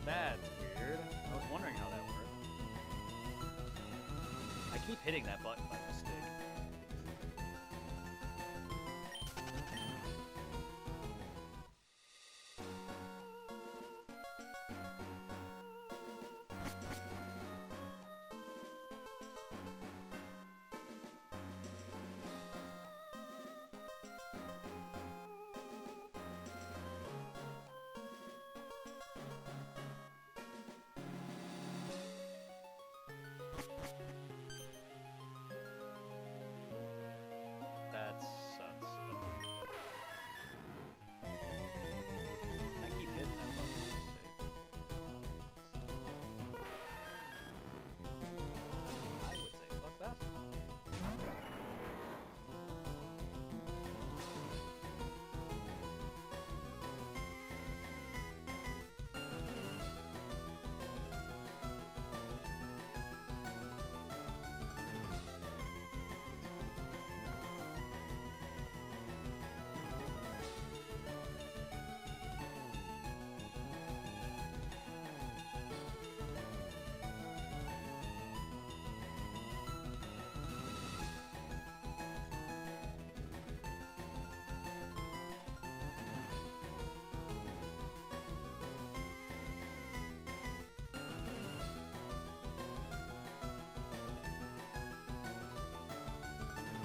That's weird. I was wondering how that worked. I keep hitting that button by mistake.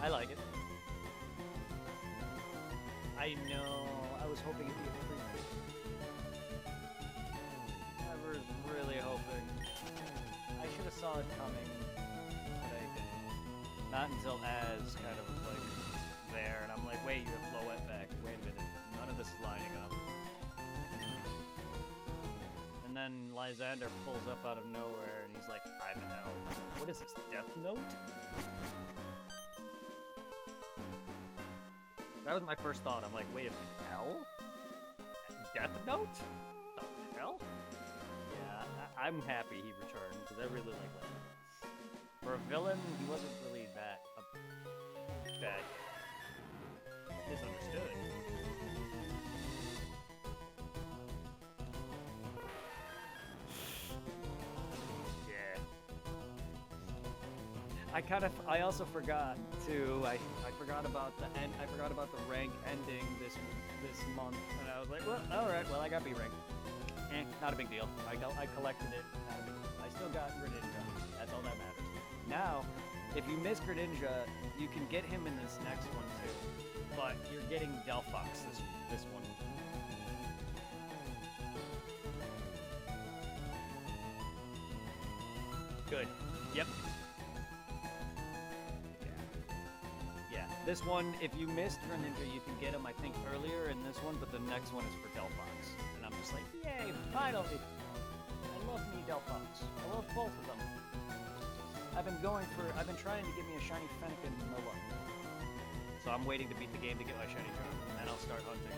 I like it. I know. I was hoping it'd be a prequel. I was really hoping. I should have saw it coming, but I didn't. Not until Az kind of was like there, and I'm like, wait, you have Floette back. Wait a minute. None of this is lining up. And then Lysander pulls up out of nowhere, and he's like, I'm hell. What is this, Death Note? That was my first thought. I'm like, wait a minute, hell? Death Note? The hell? Yeah, I'm happy he returned, because I really like Lysander. For a villain, he wasn't really that bad. Misunderstood. I also forgot to I forgot about the end. I forgot about the rank ending this month, and I was like, well, all right, well, I got B rank. Not a big deal. I collected it. Not a big deal. I still got Greninja. That's all that matters. Now, if you miss Greninja, you can get him in this next one too, but you're getting Delphox this one. Good. Yep. This one, if you missed Greninja, you can get him, I think, earlier in this one, but the next one is for Delphox. And I'm just like, yay, finally! I love me Delphox. I love both of them. I've been trying to get me a shiny Fennec and no luck. So I'm waiting to beat the game to get my shiny Charm, and then I'll start hunting.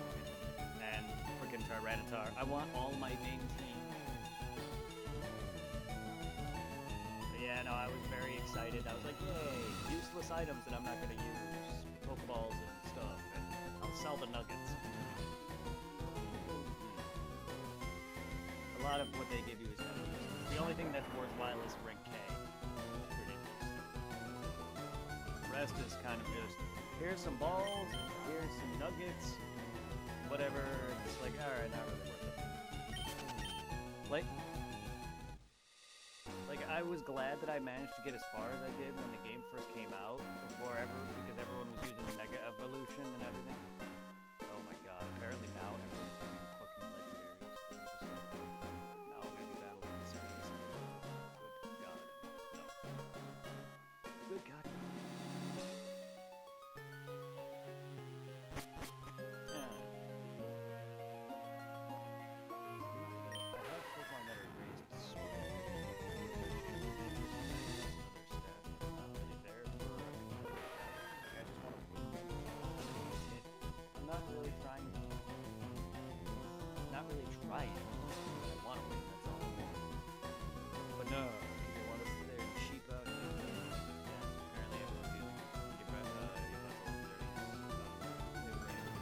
And freaking Tyranitar. I want all my main team. Yeah, no, I was very excited. I was like, yay, useless items that I'm not going to use. Pokeballs and stuff, and I'll sell the nuggets. A lot of what they give you is kind of useless. The only thing that's worthwhile is rank K. The rest is kind of just, here's some balls, here's some nuggets, whatever. It's like, alright, not really worth it. Like, I was glad that I managed to get as far as I did when the game first came out, because everyone was using Mega Evolution and everything. Oh my god, apparently now everyone's doing fucking legendaries. Now I'm gonna be battling the series. Good god. No. Good god. Yeah. I have Pokemon that are raised sword. Trying. I want to win, that's all. But no, people want to sit there and cheap out. Yeah, apparently everyone's using your level 30's new range.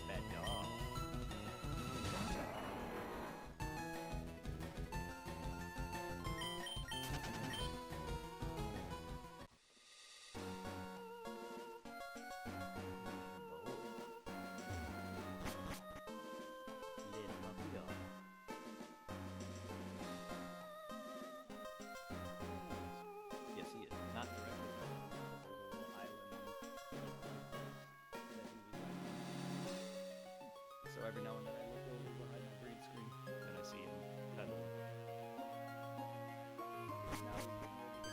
Bad dog. Yes, he is. Not directly. There's a little island that he was on. So every now and then I look over behind my green screen and I see him pedaling. Now he's getting ready to do it.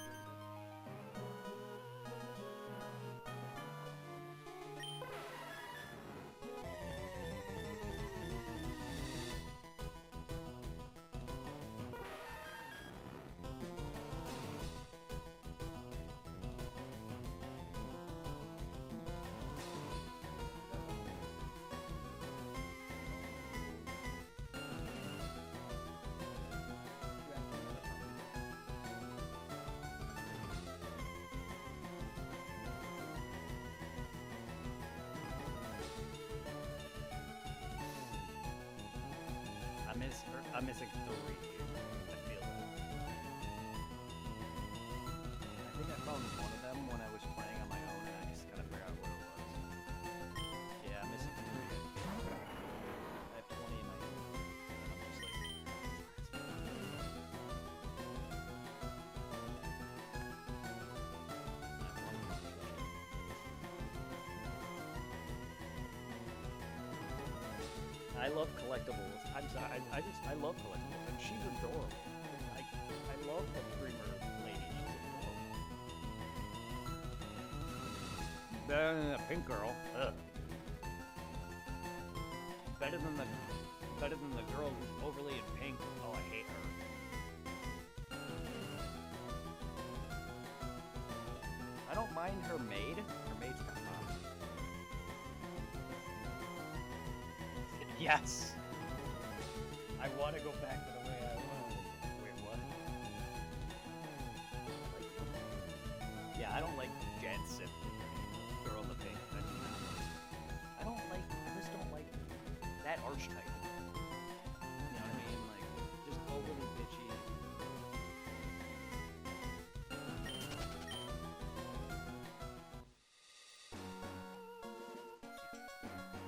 I'm missing 3. I feel that. I think I found one of them when I was playing on my own, and I just gotta figure out where it was. I love collectibles. I love collectibles, and she's adorable. I love the streamer lady. She's adorable. Better than the pink girl. Ugh. Better than the girl who's overly in pink. Oh, I hate her. I don't mind her maid. Her maid's kind of hot. Yes! I want to go back to the way I was. Wait, what? Yeah, I don't like Jansen, girl in the pink. I don't like, I just don't like that archetype. You know what I mean? Like, just overly bitchy.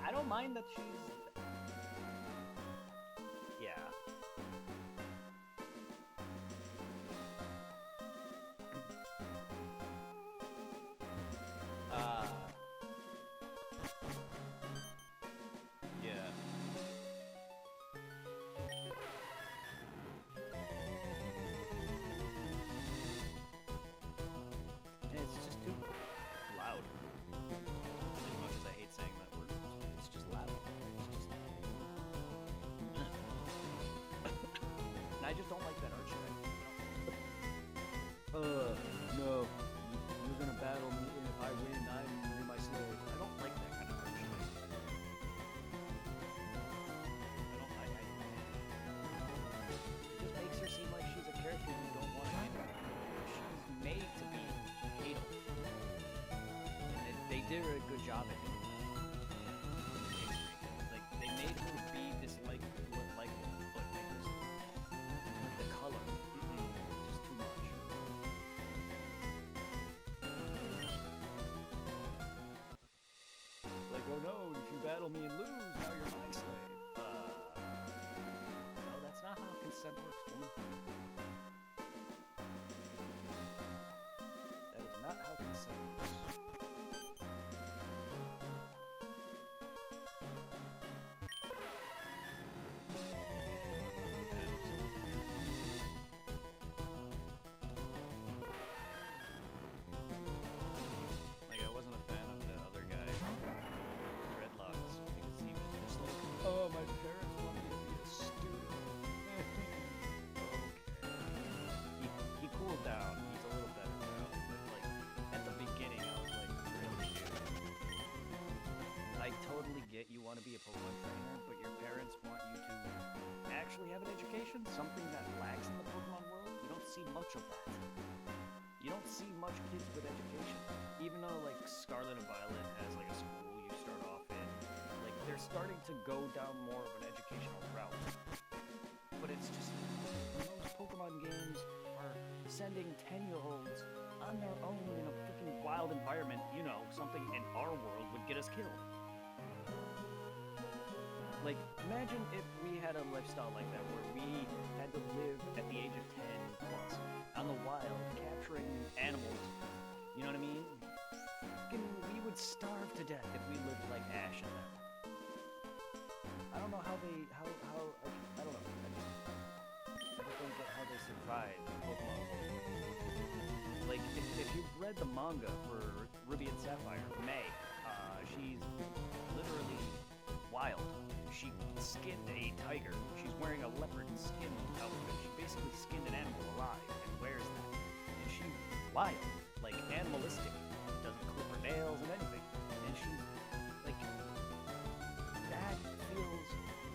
I don't mind that she's... Yeah. Yeah. And it's just too loud. As much as I hate saying that word, it's just loud. It's just... And I just don't like that archetype. No. You're gonna battle me, and if I win, you're my slave. I don't like that kind of archetype. It just makes her seem like she's a character you don't want to hate. She's made to be hateable. And they did a good job at doing that. Like, they made her be dislikable, but they just... The color. Just too much. Like, oh no, if you battle me and lose, now you're my slave. No, that's not how consent works, woman. That is not how consent works. Like, I wasn't a fan of the other guy, Dreadlocks, because he was just like, oh, my parents want me to be a student. Okay. He cooled down. He's a little better now, but like, at the beginning, I was like, really, dude? I totally get you want to be a Pokemon trainer, but your parents want you to actually have an education, something that lacks in the Pokemon world. You don't see much of that. You don't see much kids with education. Even though, like, Scarlet and Violet has, like, a school you start off in, like, they're starting to go down more of an educational route. But it's just, most Pokemon games are sending 10-year-olds on their own in a freaking wild environment, you know, something in our world would get us killed. Like, imagine if we had a lifestyle like that where we had to live at the age of 10 plus on the wild, capturing animals. You know what I mean? We would starve to death if we lived like Ash and them. I don't know how they, I don't know. I just don't get how they survived in Pokemon world. Like, if you've read the manga for Ruby and Sapphire, May, she's literally wild. She skinned a tiger. She's wearing a leopard skin outfit. She basically skinned an animal alive and wears that. And she's wild, like animalistic. Doesn't clip her nails and anything. And she's like, that feels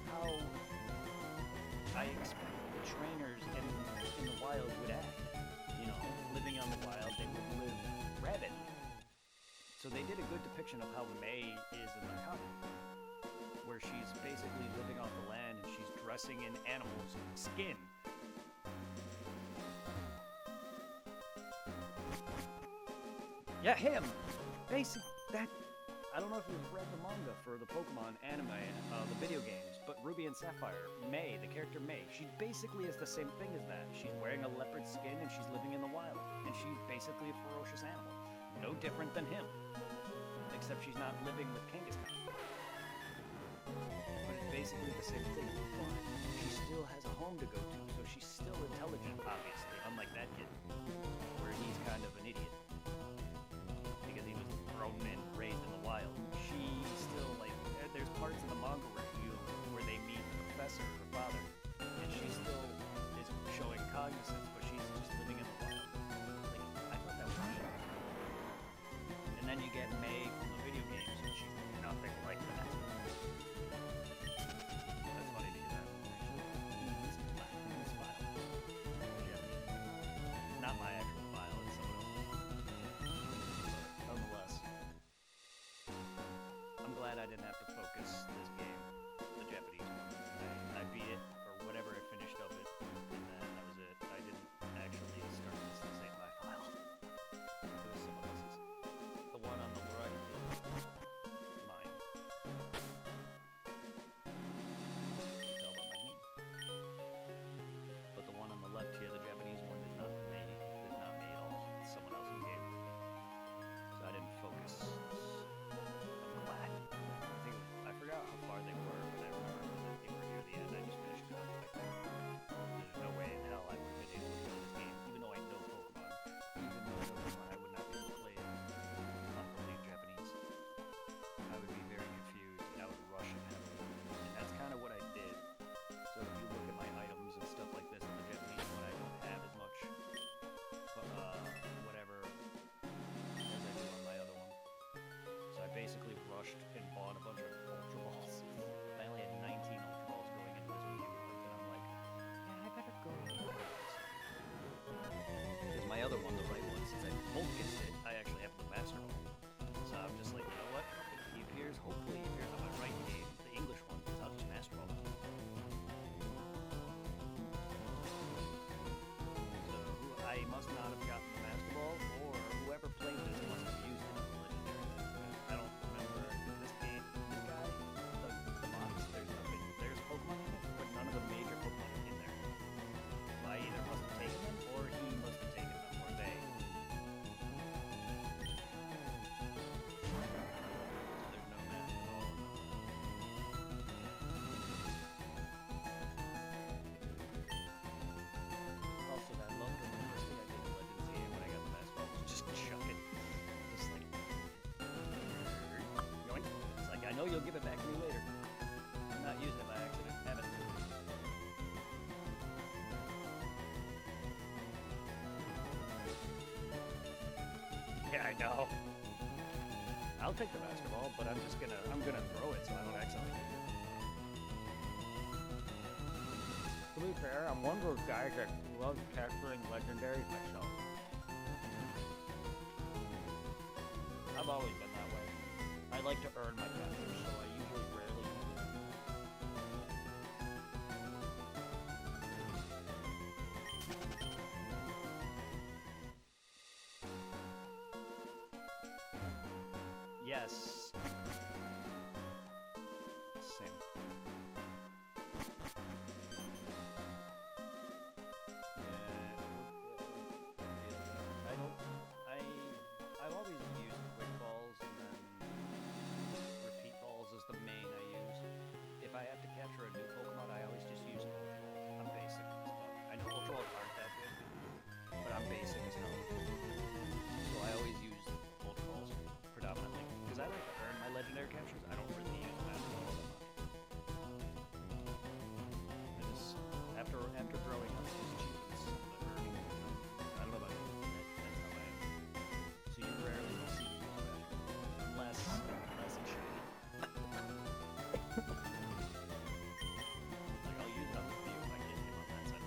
how I expect the trainers in the wild would act. You know, living on the wild, they would live rabidly. So they did a good depiction of how May is in the comic, where she's basically living off the land and she's dressing in animals' skin. Yeah, him! Basic, that... I don't know if you've read the manga for the Pokemon anime, the video games, but Ruby and Sapphire, May, the character May, she basically is the same thing as that. She's wearing a leopard skin and she's living in the wild, and she's basically a ferocious animal. No different than him. Except she's not living with Kangaskhan. But it's basically the same thing, but she still has a home to go to, so she's still intelligent, obviously, unlike that kid, where he's kind of an idiot. Because he was grown and raised in the wild. She still, like, there's parts in the manga where they meet the professor, her father, and she still is showing cognizance, but she's just living in the wild. Like, I thought that was neat. And then you get May from the video games, and she's nothing like that. That's funny to hear that. Actually, this file. Yeah. Not my actual file, it's someone else's. But nonetheless, I'm glad I didn't have to focus this game, the Japanese one. I beat it, or whatever I finished of it, and then that was it. I didn't actually start this to save my file. It was someone else's. The one on the right is mine. You can tell by my name. But the one on the left here, the Japanese one, is not me. Is not me at all. It's someone else's game. So I didn't focus. I'm glad. I forgot how far they were, but I remember that they were near the end. I just finished it up. There's no way in hell I would have been able to play this game, even though I know Pokemon. Even though I know Pokemon, I would not be able to play it properly in Japanese. I would be very confused, and I would rush it heavily. And that's kind of what I did. So if you look at my items and stuff like this in the Japanese one, I don't have as much, whatever, as I do on my other one. So I basically rushed and bought a bunch of Ultra Balls. I only had 19 Ultra Balls going into this Wii U, and I'm like, yeah, I better go. Because my other one, the right one, since I focused it, I actually have the Master Ball. So I'm just like, you know what? He appears, hopefully he appears on my right game, the English one, because I'll just Master Ball him. So I must not have gotten the Master Ball, or whoever played this must have used it as a legendary. I don't remember this game, this guy, the box, there's Pokemon in it, but none of the major Pokemon are in there. So I either must have taken them, or he must have taken them, or they. There's no map at all. Also, that love the first thing I did in Legends game when I got the Master Ball was just chuck it. Just like, yoink. It's like, I know you'll give it back to me later. I'm not using it by accident. Have it. Yeah, I know. I'll take the Master Ball, but I'm gonna throw it so I don't accidentally use it. To be fair, I'm one of those guys that loves capturing legendaries myself. I've always been that way. I like to earn my captures, so I usually rarely. Yes. Same. I've always used quick balls and then repeat balls is the main I use. If I have to capture a new Pokemon, I always just use Ultra Balls. I'm basic as fuck. I know Ultra Balls aren't that good, but I'm basic as hell. So I always use Ultra Balls predominantly because I like to earn my legendary captures. I don't really use Master Ball that much. I just after growing up, it's cheapens the earning. I don't know about you. That's how I am. So you rarely will see me use Master Ball unless it's shiny. Like I'll use it on the view if I get him on that side.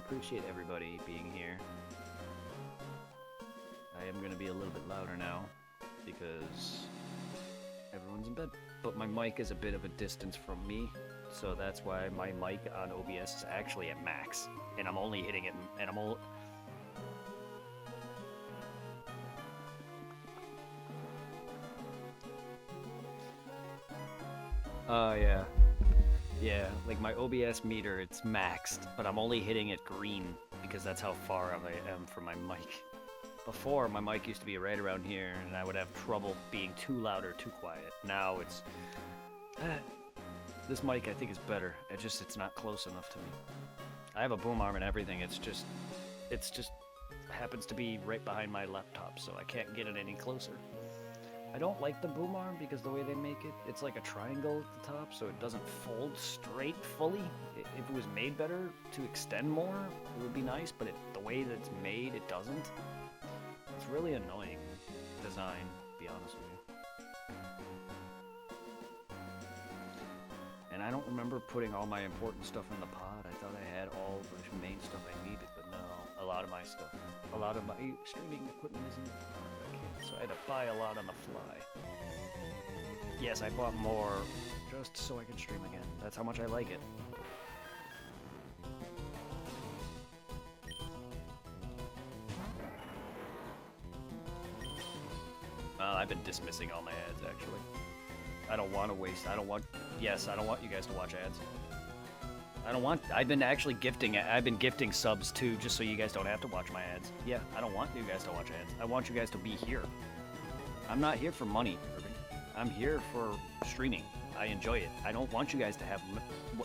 appreciate everybody being here. I am going to be a little bit louder now because everyone's in bed. But my mic is a bit of a distance from me, so that's why my mic on OBS is actually at max. And I'm only hitting it, and I'm all... Oh, yeah. Yeah, like my OBS meter, it's maxed, but I'm only hitting it green because that's how far I am from my mic. Before, my mic used to be right around here, and I would have trouble being too loud or too quiet. Now it's... this mic, I think, is better. It's not close enough to me. I have a boom arm and everything, it's just happens to be right behind my laptop, so I can't get it any closer. I don't like the boom arm because the way they make it, it's like a triangle at the top, so it doesn't fold straight fully. If it was made better to extend more, it would be nice, but the way that it's made, it doesn't. It's really annoying design, to be honest with you. And I don't remember putting all my important stuff in the pod. I thought I had all the main stuff I needed, but no, a lot of my stuff, a lot of my streaming equipment is in the pod. So I had to buy a lot on the fly. Yes, I bought more just so I could stream again. That's how much I like it. I've been dismissing all my ads, actually. I don't want to waste, yes, I don't want you guys to watch ads. I've been gifting subs too, just so you guys don't have to watch my ads. Yeah, I don't want you guys to watch ads. I want you guys to be here. I'm not here for money, Irving. I'm here for streaming. I enjoy it. I don't want you guys to have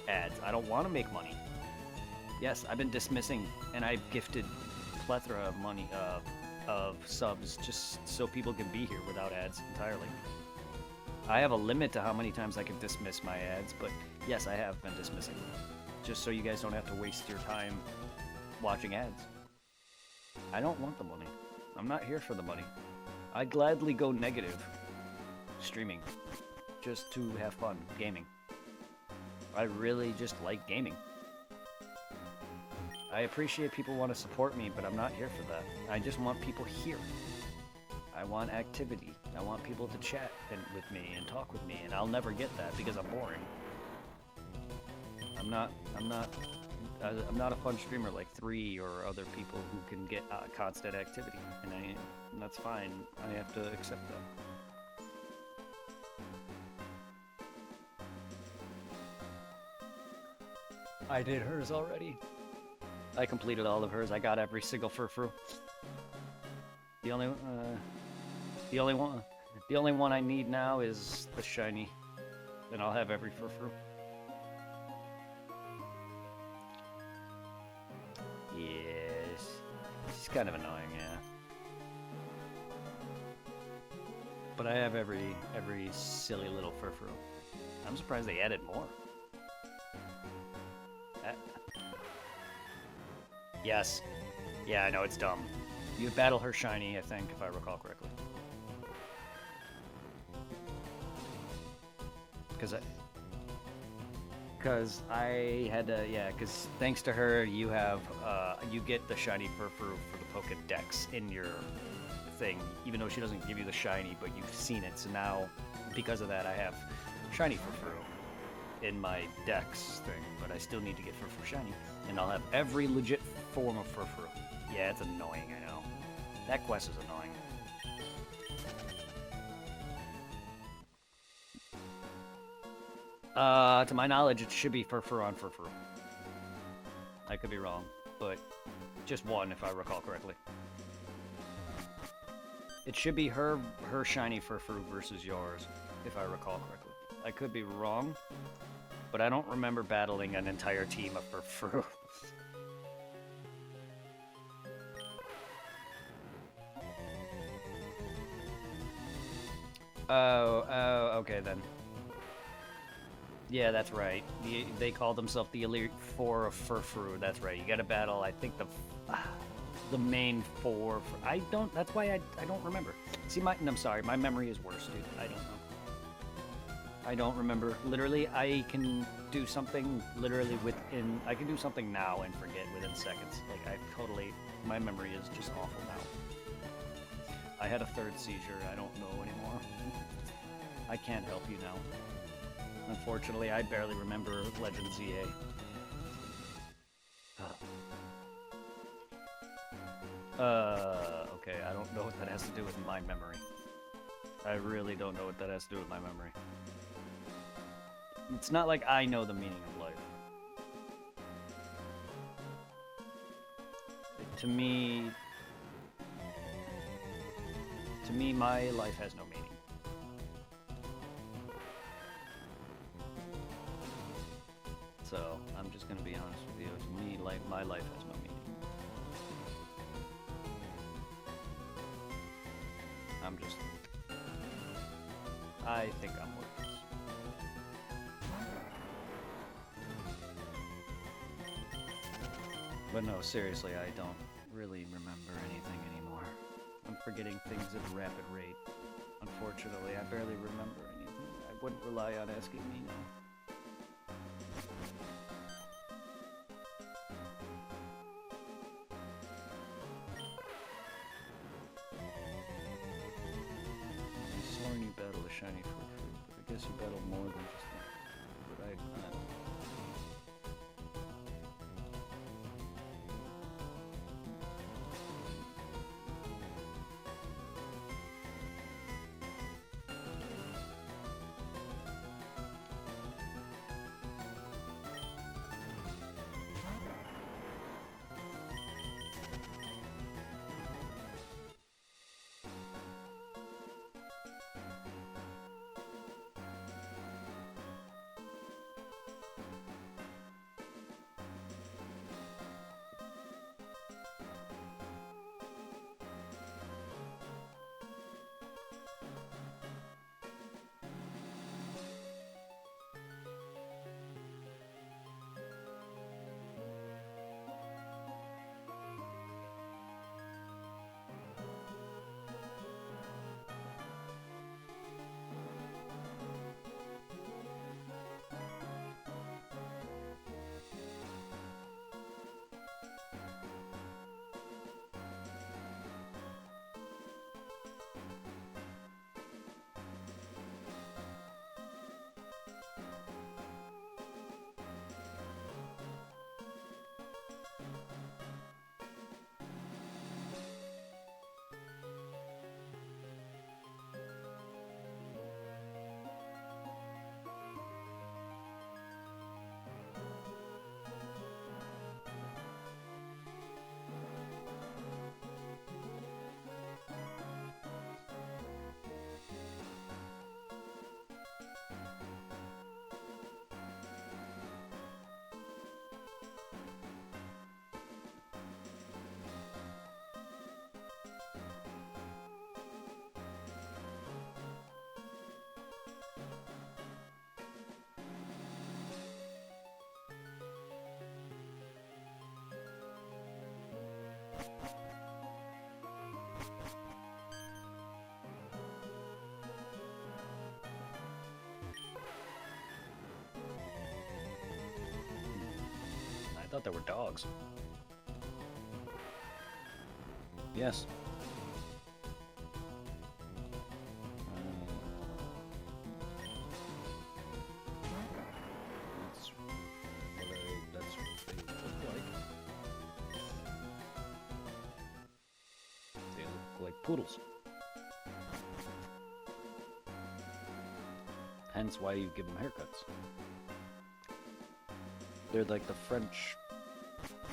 ads. I don't want to make money. Yes, I've been dismissing, and I've gifted plethora of money, of subs, just so people can be here without ads entirely. I have a limit to how many times I can dismiss my ads, but yes, I have been dismissing them. Just so you guys don't have to waste your time watching ads. I don't want the money. I'm not here for the money. I'd gladly go negative streaming just to have fun gaming. I really just like gaming. I appreciate people want to support me, but I'm not here for that. I just want people here. I want activity. I want people to chat with me and talk with me, and I'll never get that because I'm boring. I'm not a fun streamer like 3 or other people who can get constant activity, and that's fine. I have to accept that. I did hers already. I completed all of hers. I got every single furfru. The only one I need now is the shiny, and I'll have every furfru. Yes, she's kind of annoying, yeah. But I have every silly little furfru. I'm surprised they added more. Yes. Yeah, I know, it's dumb. You battle her shiny, I think, if I recall correctly. Because I had to, yeah, because thanks to her, you have, you get the shiny furfru for the Pokedex in your thing, even though she doesn't give you the shiny, but you've seen it. So now, because of that, I have shiny furfru in my Dex thing, but I still need to get furfru shiny, and I'll have every legit form of furfru. Yeah, it's annoying, I know. That quest is annoying. To my knowledge, it should be furfru on furfru. I could be wrong, but just one if I recall correctly. It should be her shiny furfru versus yours, if I recall correctly. I could be wrong, but I don't remember battling an entire team of furfru. Oh, okay then. Yeah, that's right. They call themselves the Elite Four of Furfru. That's right. You gotta battle, I think, the main four. That's why I don't remember. See, I'm sorry, my memory is worse, dude. I don't know. I don't remember. Literally, I can do something literally within. I can do something now and forget within seconds. Like my memory is just awful now. I had a third seizure. I don't know anymore. I can't help you now. Unfortunately, I barely remember Legend ZA. Okay, I don't know what that has to do with my memory. I really don't know what that has to do with my memory. It's not like I know the meaning of life. To me, my life has no meaning. So, I'm just gonna be honest with you. To me, my life has no meaning. I think I'm worthless. But no, seriously, I don't really remember anything anymore. I'm forgetting things at a rapid rate. Unfortunately, I barely remember anything. I wouldn't rely on asking me now. You battle a shiny fruit, but I guess you battle more than just that. But I don't know. I thought they were dogs. Yes. That's what they look like. They look like poodles. Hence why you give them haircuts. They're like the French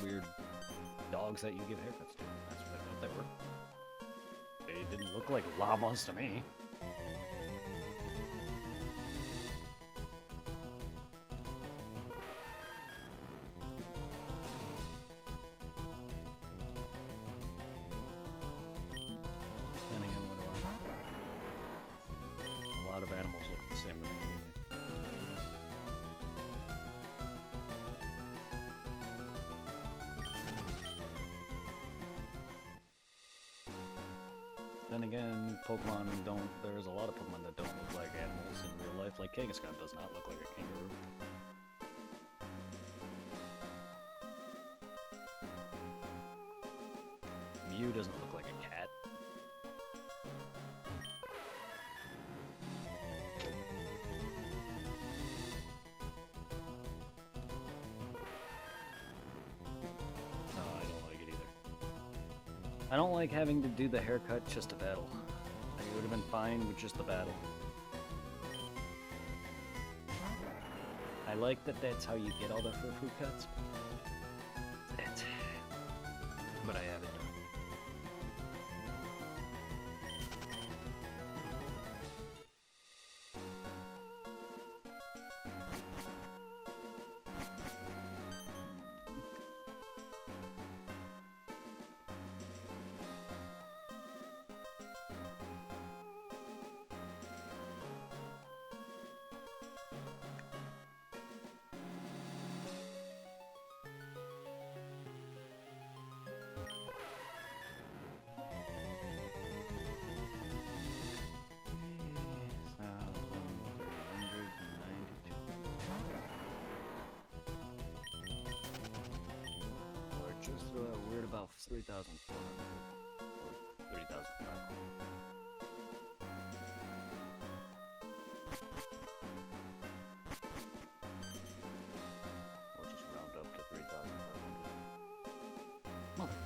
weird dogs that you give haircuts to. That's what I thought they were. They didn't look like llamas to me. Then again, what do I know? A lot of animals look the same to me. Then again, Pokemon don't. There's a lot of Pokemon that don't look like animals in real life. Like Kangaskhan does not look like a kangaroo. Pikachu doesn't look like a cat. No, I don't like it either. I don't like having to do the haircut just to battle. It would have been fine with just the battle. I like that that's how you get all the frou cuts. It. But I haven't done. Just weird about 3,400 or 3,500. We'll just round up to 3,500. Mother.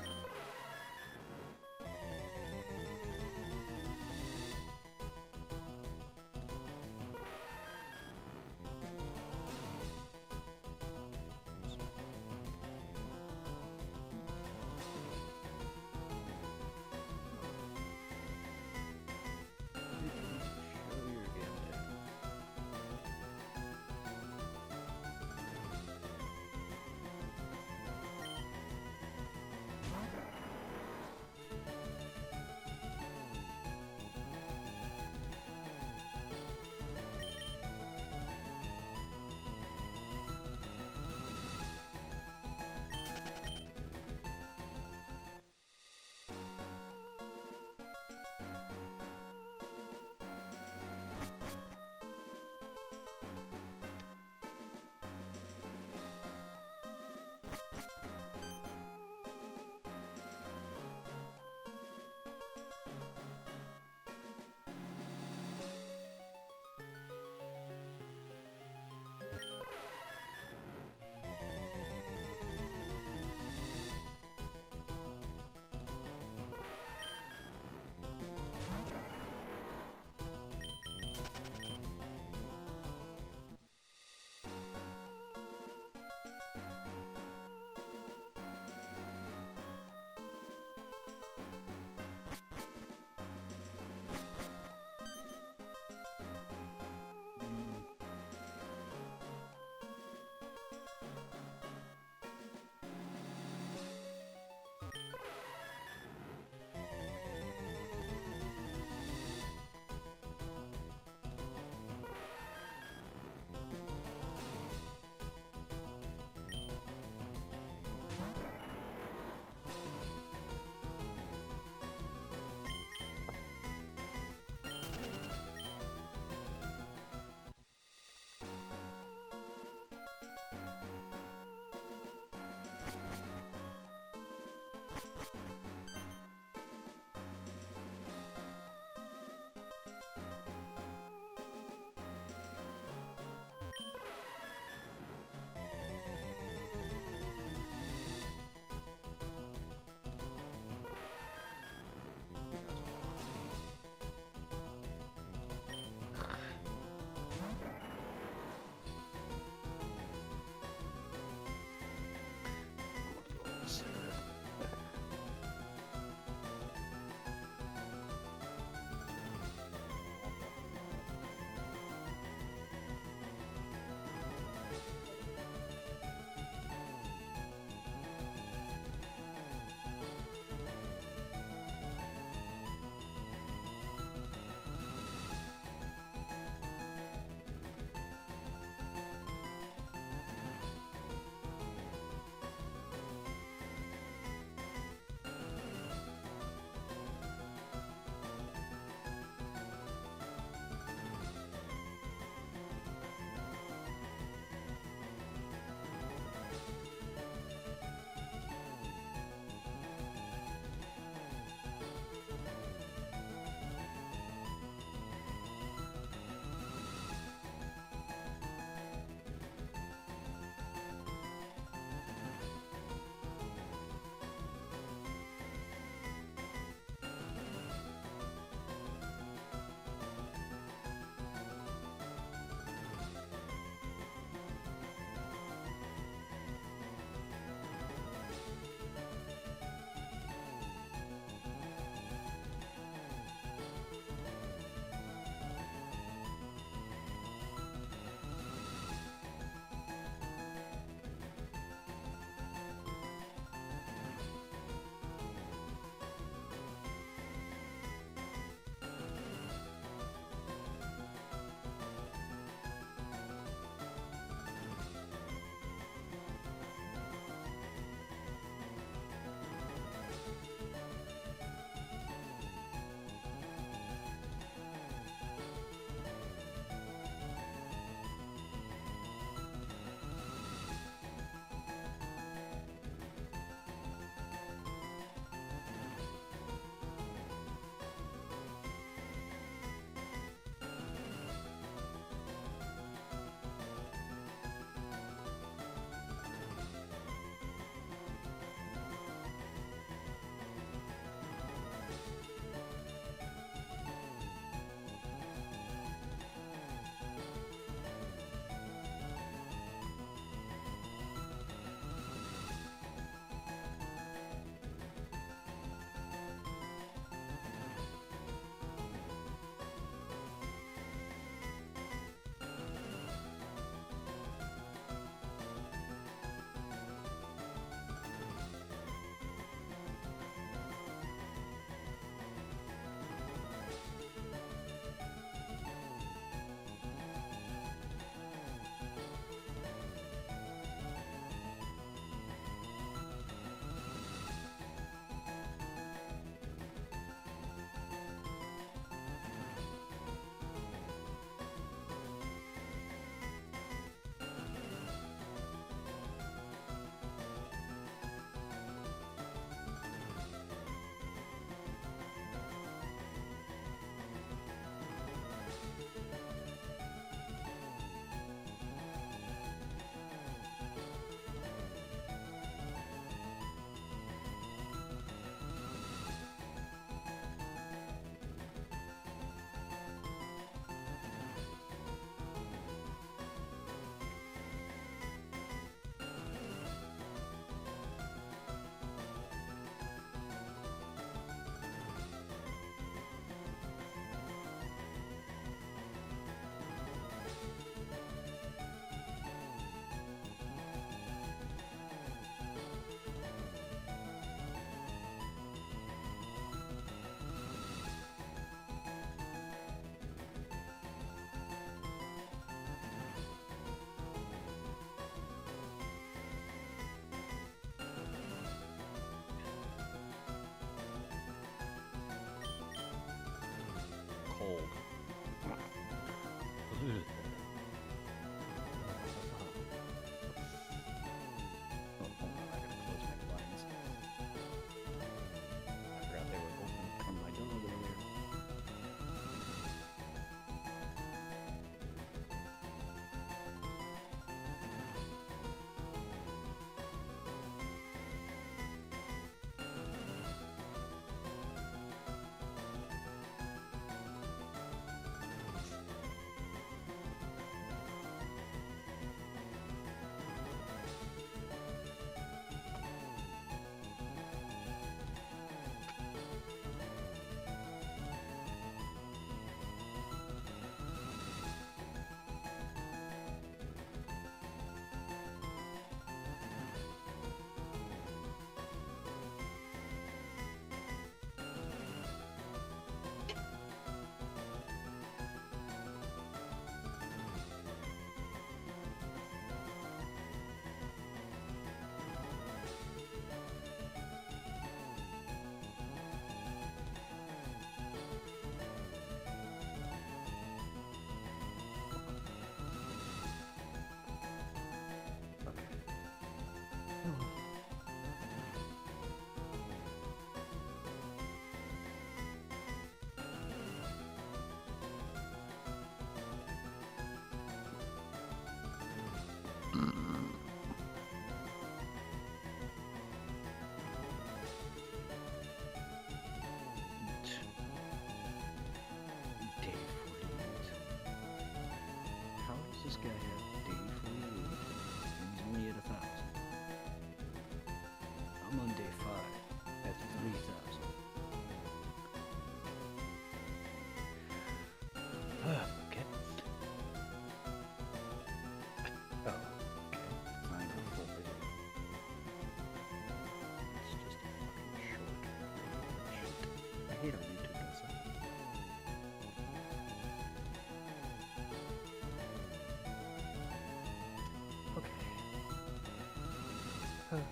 Oh, hold on, I gotta close my blinds. I forgot they were open from my dog earlier. Day 48. How does this guy have day 48 and he's only at 1,000? I'm on day 5 at 3,000. Okay. Oh, okay. Not even a full video. It's just a fucking short. Shit. I hate how YouTube does that. Okay. Huh?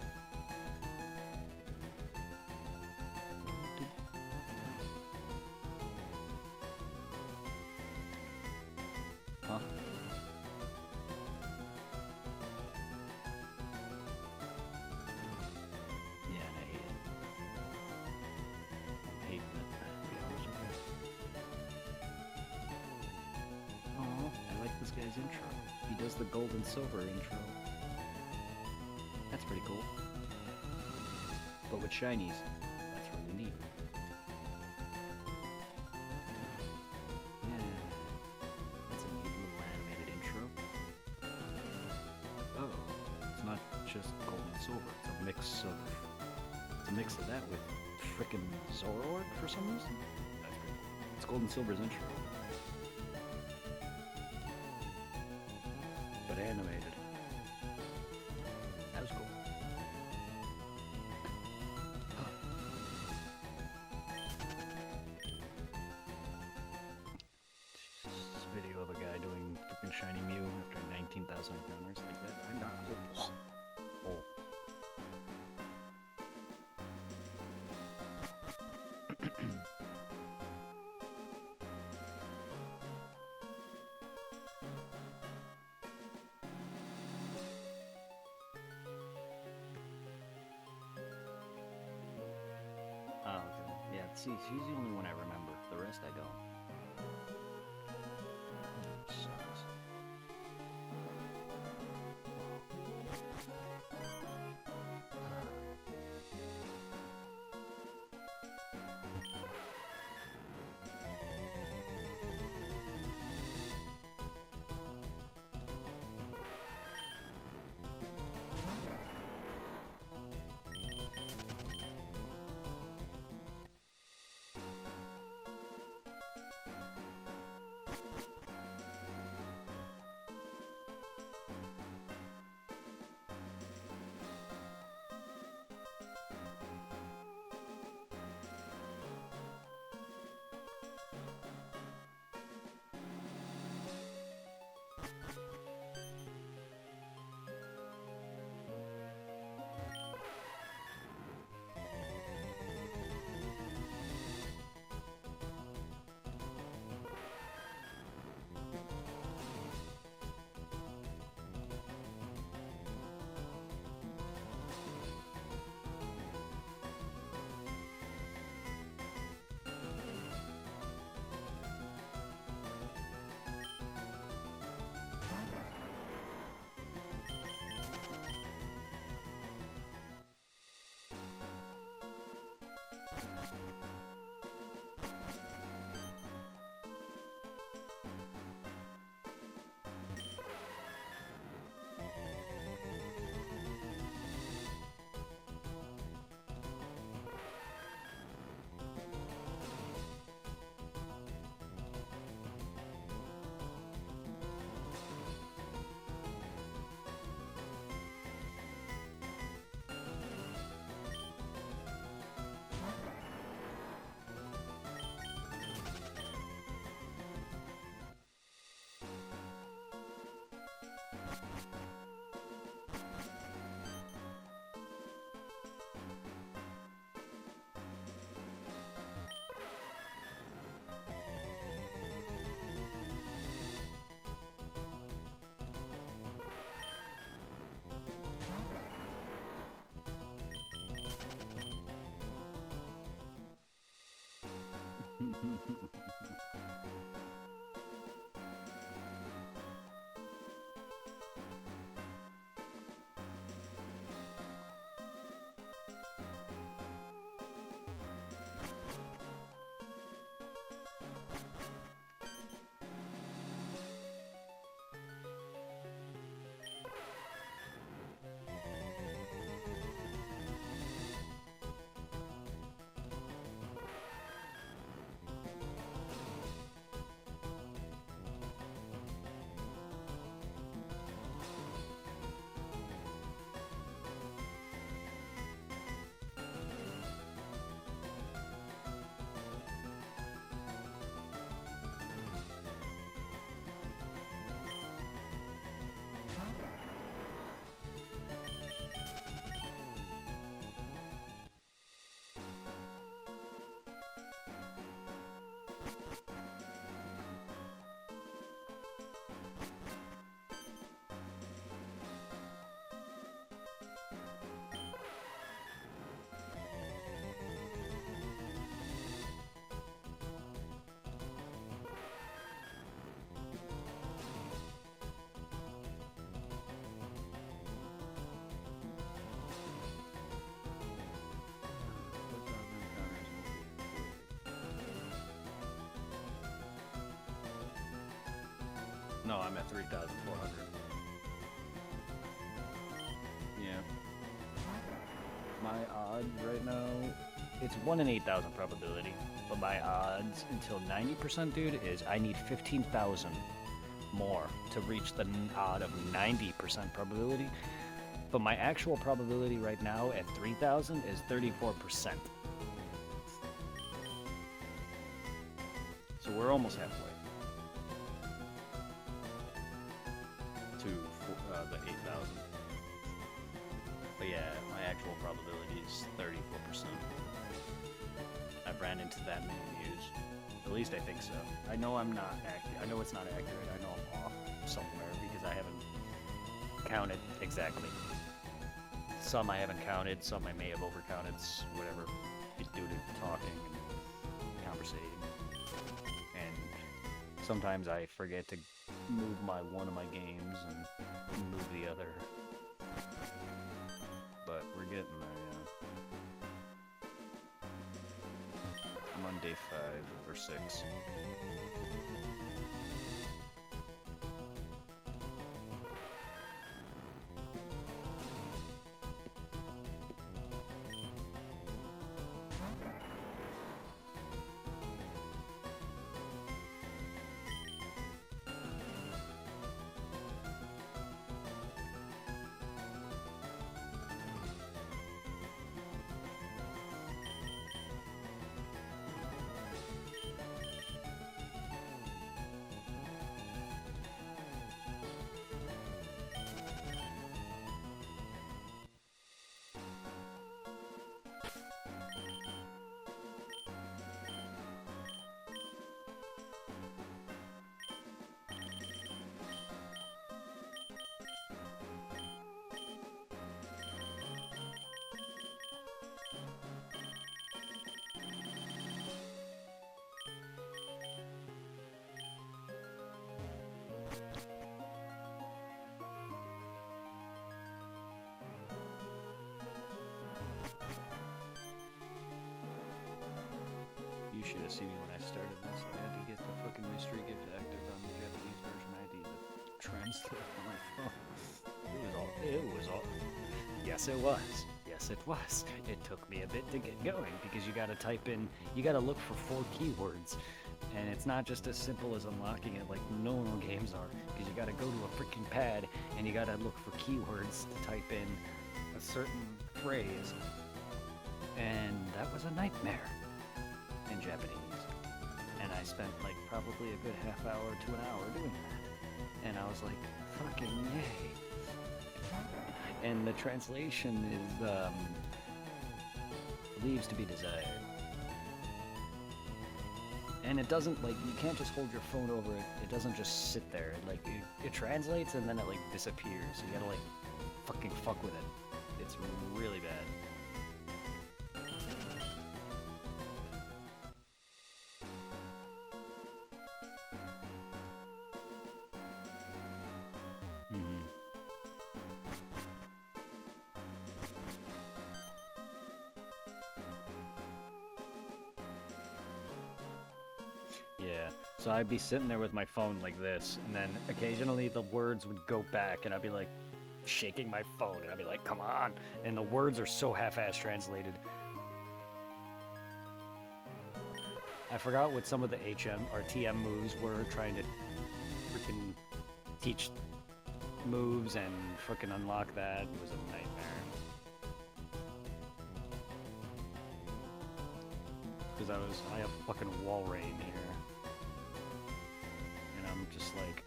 Yeah, and I hate it. I'm hating it, to be honest with you. Oh, I like this guy's intro. He does the gold and silver intro. That's pretty cool. But with shinies, that's really neat. Yeah, that's a neat little animated intro. Oh, it's not just gold and silver. It's a mix of that with frickin' Zoroark for some reason. That's pretty cool. It's gold and silver's intro, but animated. That was cool. This video of a guy doing freaking shiny Mew after 19,000 encounters like that. I'm not. Oh. Oh, okay. Yeah, see, she's the only one I remember. The rest I don't. Sucks. No, I'm at 3,400. Yeah. My odds right now, it's 1 in 8,000 probability. But my odds until 90%, dude, is I need 15,000 more to reach the odd of 90% probability. But my actual probability right now at 3,000 is 34%. So we're almost halfway to the 8,000. But yeah, my actual probability is 34%. I've ran into that many views. At least I think so. I know I'm not accurate. I know it's not accurate. I know I'm off somewhere because I haven't counted exactly. Some I haven't counted, some I may have overcounted, whatever, due to talking and conversating. And sometimes I forget to move one of my games and move the other. But we're getting there, yeah. I'm on day 5 or 6. You should have seen me when I started this. I had to get the fucking mystery gift active on the Japanese version. I had to use a translator on my phone. It was all. Yes, it was. Yes, it was. It took me a bit to get going because you gotta type in, you gotta look for 4 keywords. And it's not just as simple as unlocking it like normal games are, because you gotta go to a freaking pad and you gotta look for keywords to type in a certain phrase. And that was a nightmare in Japanese. And I spent like probably a good half hour to an hour doing that. And I was like, fucking yay. And the translation is, leaves to be desired. And it doesn't, like, you can't just hold your phone over it. It doesn't just sit there. It translates and then it, like, disappears. So you gotta, like, fucking fuck with it. It's really bad. So I'd be sitting there with my phone like this, and then occasionally the words would go back, and I'd be like shaking my phone, and I'd be like, come on. And the words are so half-ass translated. I forgot what some of the HM or TM moves were, trying to freaking teach moves and freaking unlock that. It was a nightmare. Because I have fucking Walrein here. And I'm just like,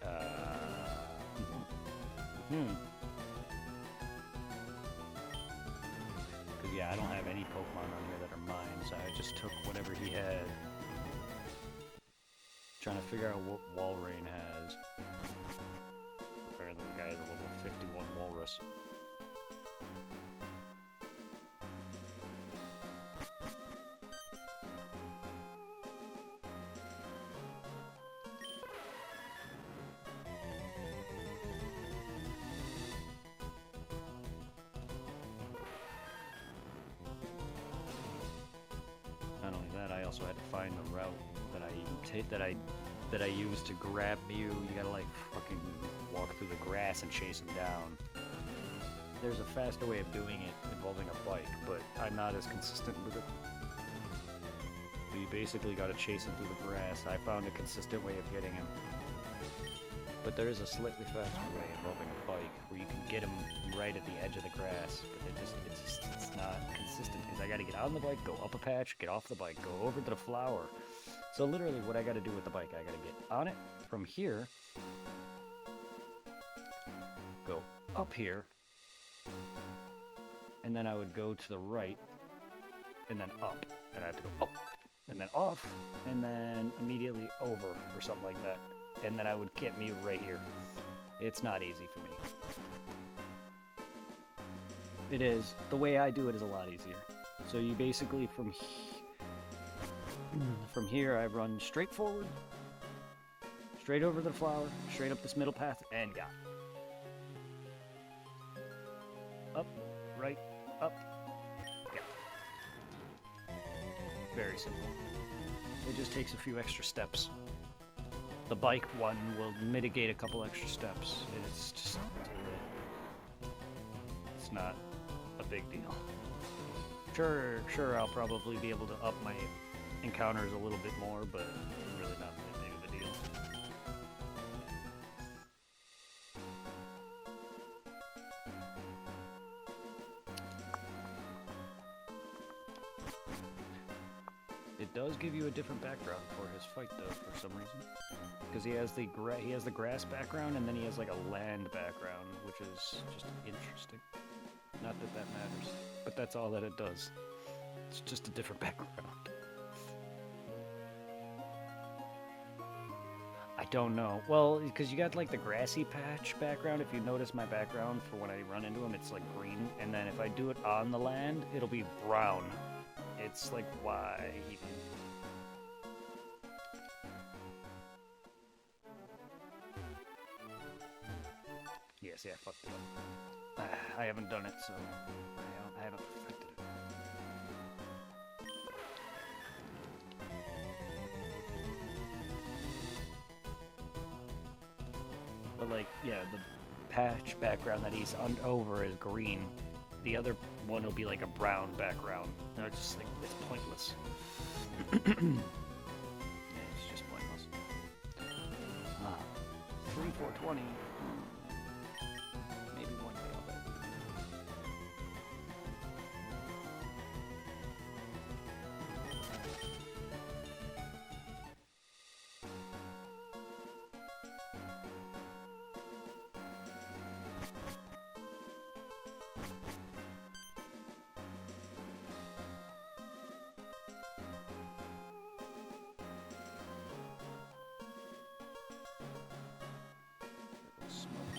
Because, yeah, I don't have any Pokemon on here that are mine, so I just took whatever he had. Trying to figure out what Walrein has. Apparently the guy is a level 51 Walrus. Not only that, I also had to find the route that I use to grab Mew. You gotta like fucking walk through the grass and chase him down. There's a faster way of doing it involving a bike, but I'm not as consistent with it. So you basically gotta chase him through the grass. I found a consistent way of getting him. But there is a slightly faster way involving a bike where you can get him right at the edge of the grass, but it's not consistent because I gotta get on the bike, go up a patch, get off the bike, go over to the flower. So literally what I gotta do with the bike, I gotta get on it from here, go up here, and then I would go to the right, and then up, and I have to go up, and then off, and then immediately over, or something like that. And then I would get me right here. It's not easy for me. It is. The way I do it is a lot easier. So you basically, from here, I run straight forward, straight over the flower, straight up this middle path, and got it. Up, right, up, yeah. Very simple. It just takes a few extra steps. The bike one will mitigate a couple extra steps. It's just, it's not a big deal. Sure, I'll probably be able to up my encounters a little bit more, but really not that big of a deal. It does give you a different background for his fight, though, for some reason. Because he has the grass background, and then he has like a land background, which is just interesting. Not that that matters, but that's all that it does. It's just a different background. I don't know. Well, because you got like the grassy patch background. If you notice my background for when I run into him, it's like green, and then if I do it on the land, it'll be brown. It's like, why even? Yes, yeah, I fucked it up. I haven't done it, so I haven't perfected it. But like, yeah, the patch background that he's over is green. The other one will be like a brown background. No, it's just like, it's pointless. Yeah, it's just pointless. 3/420. Maybe one day I'll bet. Smoke.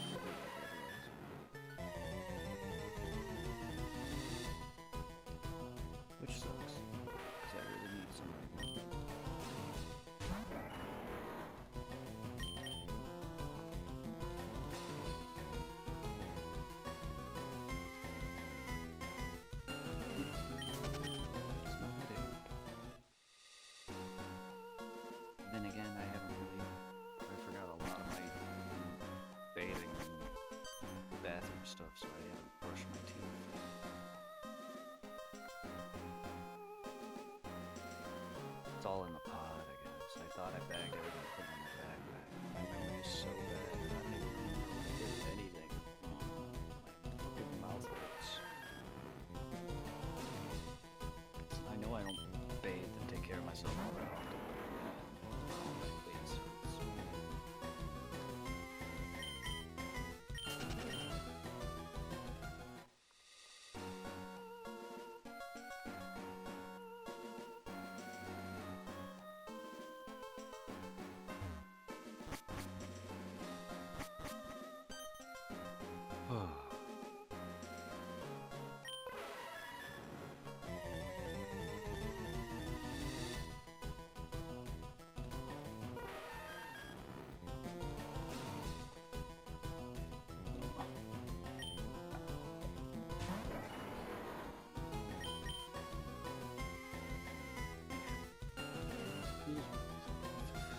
all in the pod, I guess. I thought I bagged everything and put it in the backpack. My memory is so bad. I don't even remember what I did with anything. My fucking mouth hurts. I know I don't bathe and take care of myself all that often, but man, my face hurts.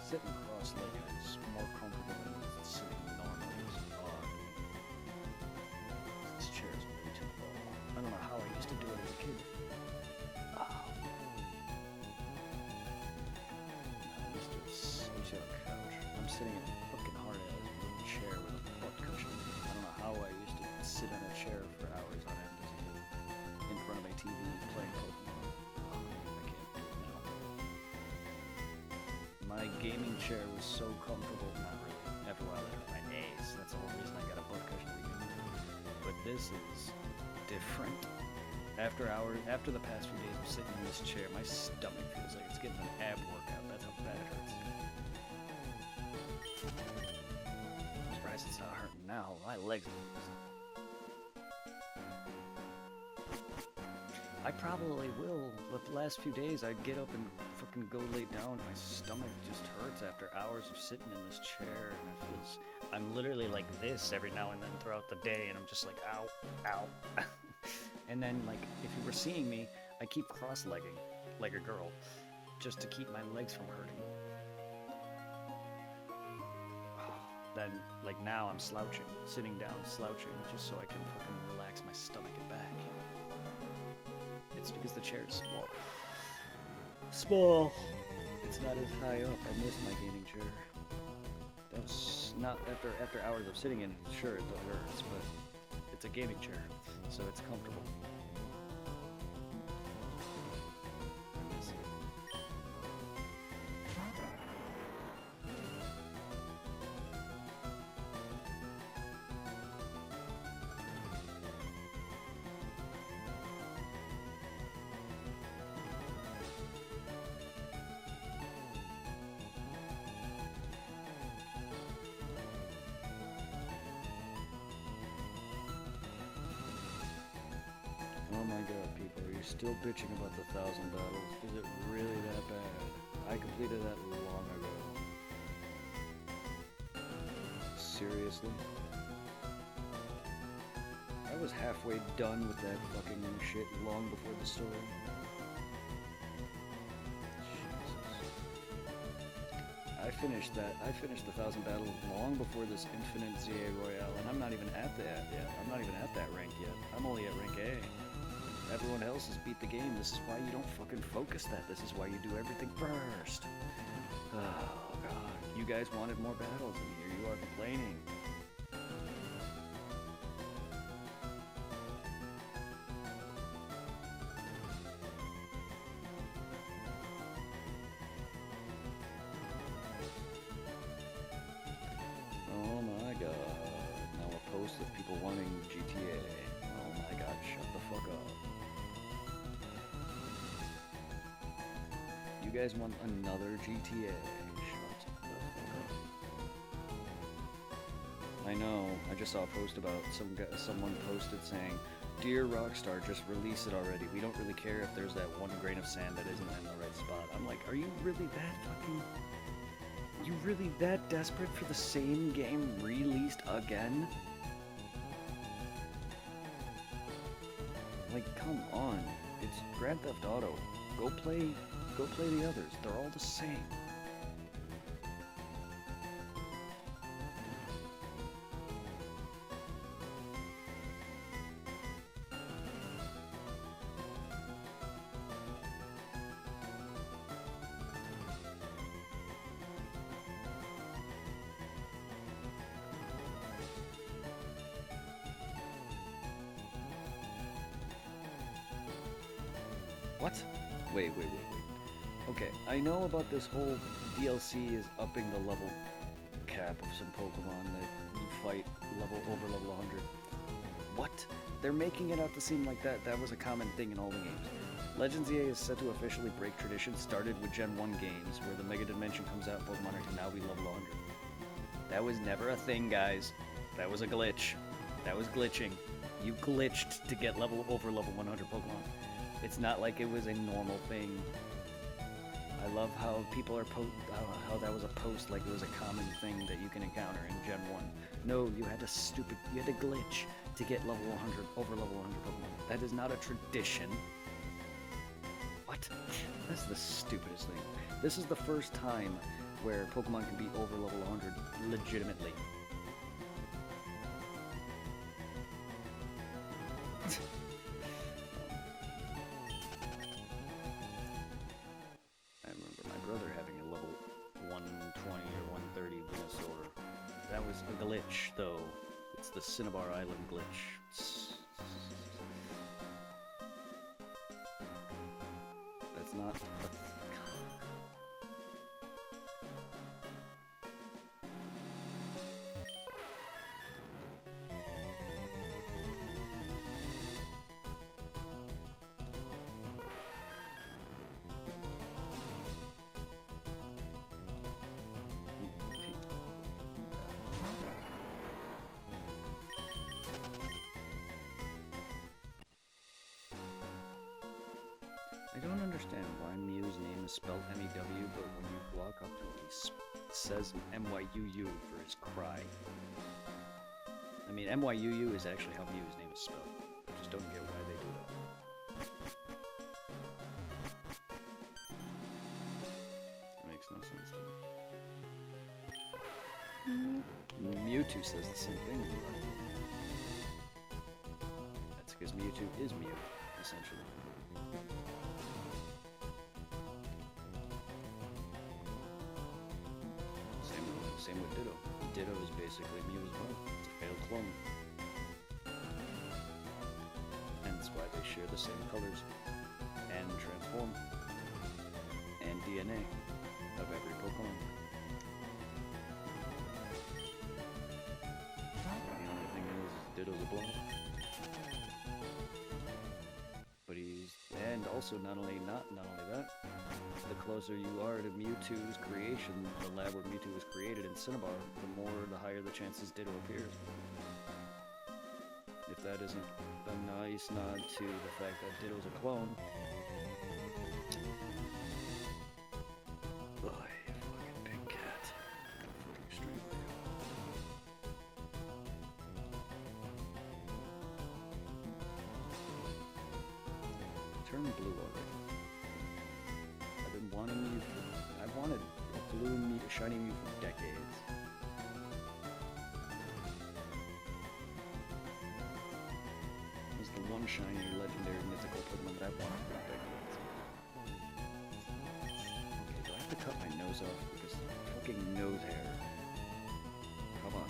Sitting cross-legged is more comfortable than sitting normally. This chair is way too low. I don't know how I used to do it as a kid. Oh. I used to sit on a couch. I'm sitting in a fucking hard-ass wooden chair with a butt cushion. I don't know how I used to sit on a chair for hours on end as a kid in front of my TV playing Pokemon. Oh, I can't do it now. My gaming chair was so comfortable, not really. After a while, it hurt my knees. That's the whole reason I got a butt cushion to begin with. But this is different. After the past few days of sitting in this chair, my stomach feels like it's getting an ab workout. That's how bad it hurts. I'm surprised it's not hurting now. My legs are I probably will. But the last few days, I'd get up and fucking go lay down. My stomach just hurts after hours of sitting in this chair, and it feels. I'm literally like this every now and then throughout the day, and I'm just like, ow, ow. And then, like, if you were seeing me, I keep cross-legging like a girl, just to keep my legs from hurting. Then, like now, I'm slouching, sitting down, slouching, just so I can fucking relax my stomach and back. It's because the chair is small. Small. It's not as high up. I miss my gaming chair. That was not after hours of sitting in it. Sure, it hurts, but it's a gaming chair, so it's comfortable. I miss it. Oh my god, people, are you still bitching about the 1,000 battles? Is it really that bad? I completed that long ago. Seriously? I was halfway done with that fucking shit long before the story. Jesus. I finished the 1,000 battles long before this infinite ZA Royale, and I'm not even at that yet. I'm not even at that rank yet. I'm only at rank A. Everyone else has beat the game. This is why you don't fucking focus that. This is why you do everything first. Oh, God. You guys wanted more battles, and here you are complaining. Oh, my God. Now a post of people wanting GTA. Oh, my God. Shut the fuck up. You guys want another GTA? Shut the fuck up. I know. I just saw a post about someone posted saying, "Dear Rockstar, just release it already. We don't really care if there's that one grain of sand that isn't in the right spot." I'm like, are you really that fucking... You really that desperate for the same game released again? Like, come on. It's Grand Theft Auto. Go play the others. They're all the same. What? Wait. Okay, I know about this whole DLC is upping the level cap of some Pokemon that you fight over level 100. What? They're making it out to seem like that was a common thing in all the games. Legends EA is set to officially break tradition started with Gen 1 games, where the Mega Dimension comes out and Pokemon are to now be level 100. That was never a thing, guys. That was a glitch. That was glitching. You glitched to get over level 100 Pokemon. It's not like it was a normal thing. I love how people are how that was a post like it was a common thing that you can encounter in Gen 1. No, you had to glitch to get level 100 over level 100 Pokemon. That is not a tradition. What? That's the stupidest thing. This is the first time where Pokemon can be over level 100 legitimately. I remember my brother having a level 120 or 130 Venusaur. That was a glitch, though. It's the Cinnabar Island glitch. That's not... I don't understand why Mew's name is spelled M-E-W, but when you walk up to him, it says M-Y-U-U for his cry. I mean, M-Y-U-U is actually how Mew's name is spelled. I just don't get why they do that. It makes no sense to me. Mewtwo says the same thing. That's because Mewtwo is Mew, essentially. Same with Ditto. Ditto is basically Mew as well. It's a failed clone. And that's why they share the same colors and transform and DNA of every Pokemon. The only thing is Ditto's a blob. But he's... And also not only that, the closer you are to Mewtwo's creation, the lab where Mewtwo was created in Cinnabar, the higher the chances Ditto appears. If that isn't a nice nod to the fact that Ditto's a clone. Oh, you fucking big cat. Fucking strangle you. Turn blue already. I've wanted a blue Mew, shiny Mew for decades. It's the one shiny, legendary, mythical Pokemon that I've wanted for decades. Okay, do I have to cut my nose off because fucking nose hair? Come on.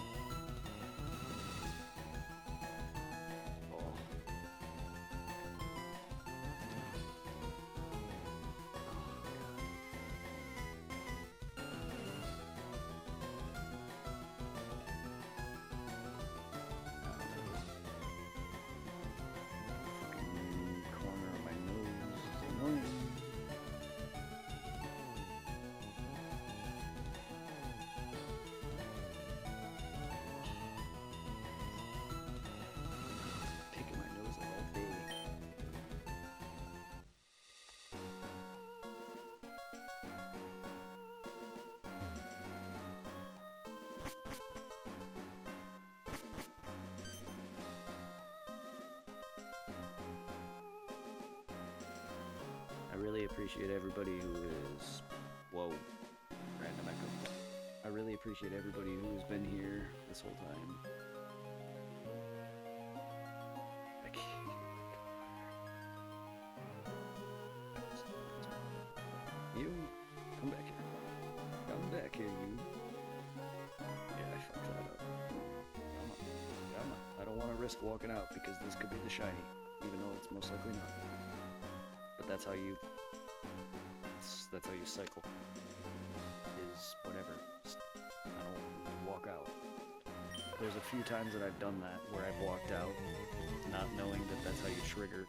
I really appreciate everybody who is... Whoa. Random echo. I really appreciate everybody who's been here this whole time. I can't... You, come back here. Come back here, you. Yeah, I fucked that up. Come on. I don't want to risk walking out because this could be the shiny, even though it's most likely not. But that's how you that's how you cycle. Is whatever. I don't walk out. There's a few times that I've done that where I've walked out, not knowing that that's how you trigger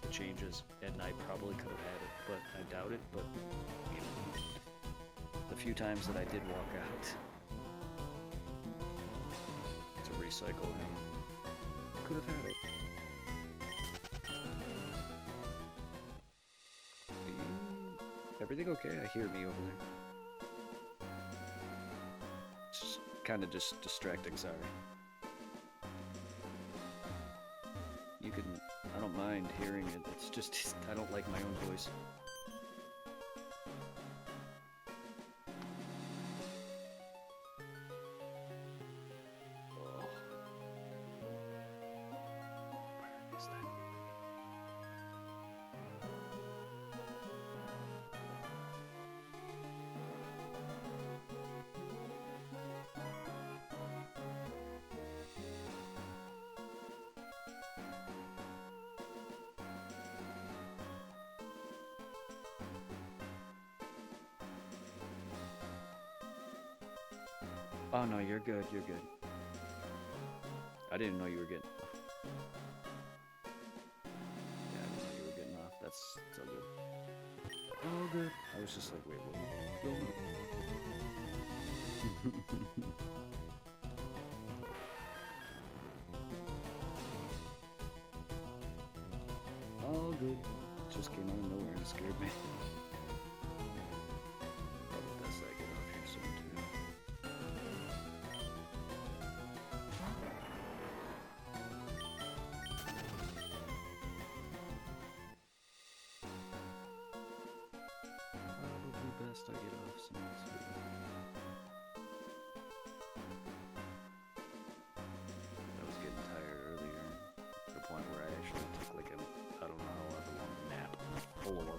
the changes, and I probably could have had it, but I doubt it. But you know, the few times that I did walk out to recycle, I could have had it. Everything okay? I hear me over there. It's kind of just distracting, sorry. You can... I don't mind hearing it, it's just... I don't like my own voice. Oh. Where is that? Oh no, you're good, you're good. I didn't know you were getting... Yeah, I didn't know you were getting off. That's all good. Oh good. I was just like, wait, what? Going on? All good. It just came out of nowhere and it scared me. Probably best I get off here soon too. Probably best I get off soon too. I was getting tired earlier, to the point where I actually took like a, I don't know however long nap on the floor.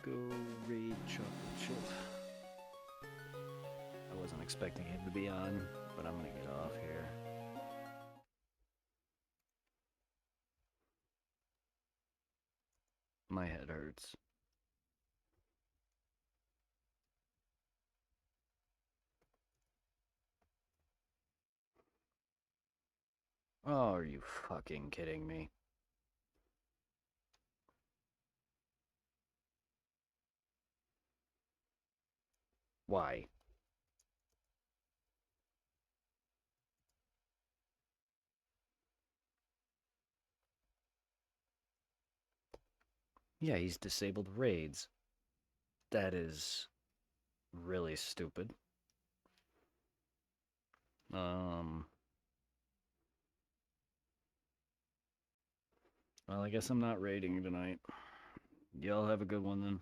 go raid chocolate chip. I wasn't expecting him to be on, but I'm gonna get off here. My head hurts. Oh, are you fucking kidding me? Why? Yeah, he's disabled raids. That is really stupid. Well, I guess I'm not raiding tonight. Y'all have a good one then.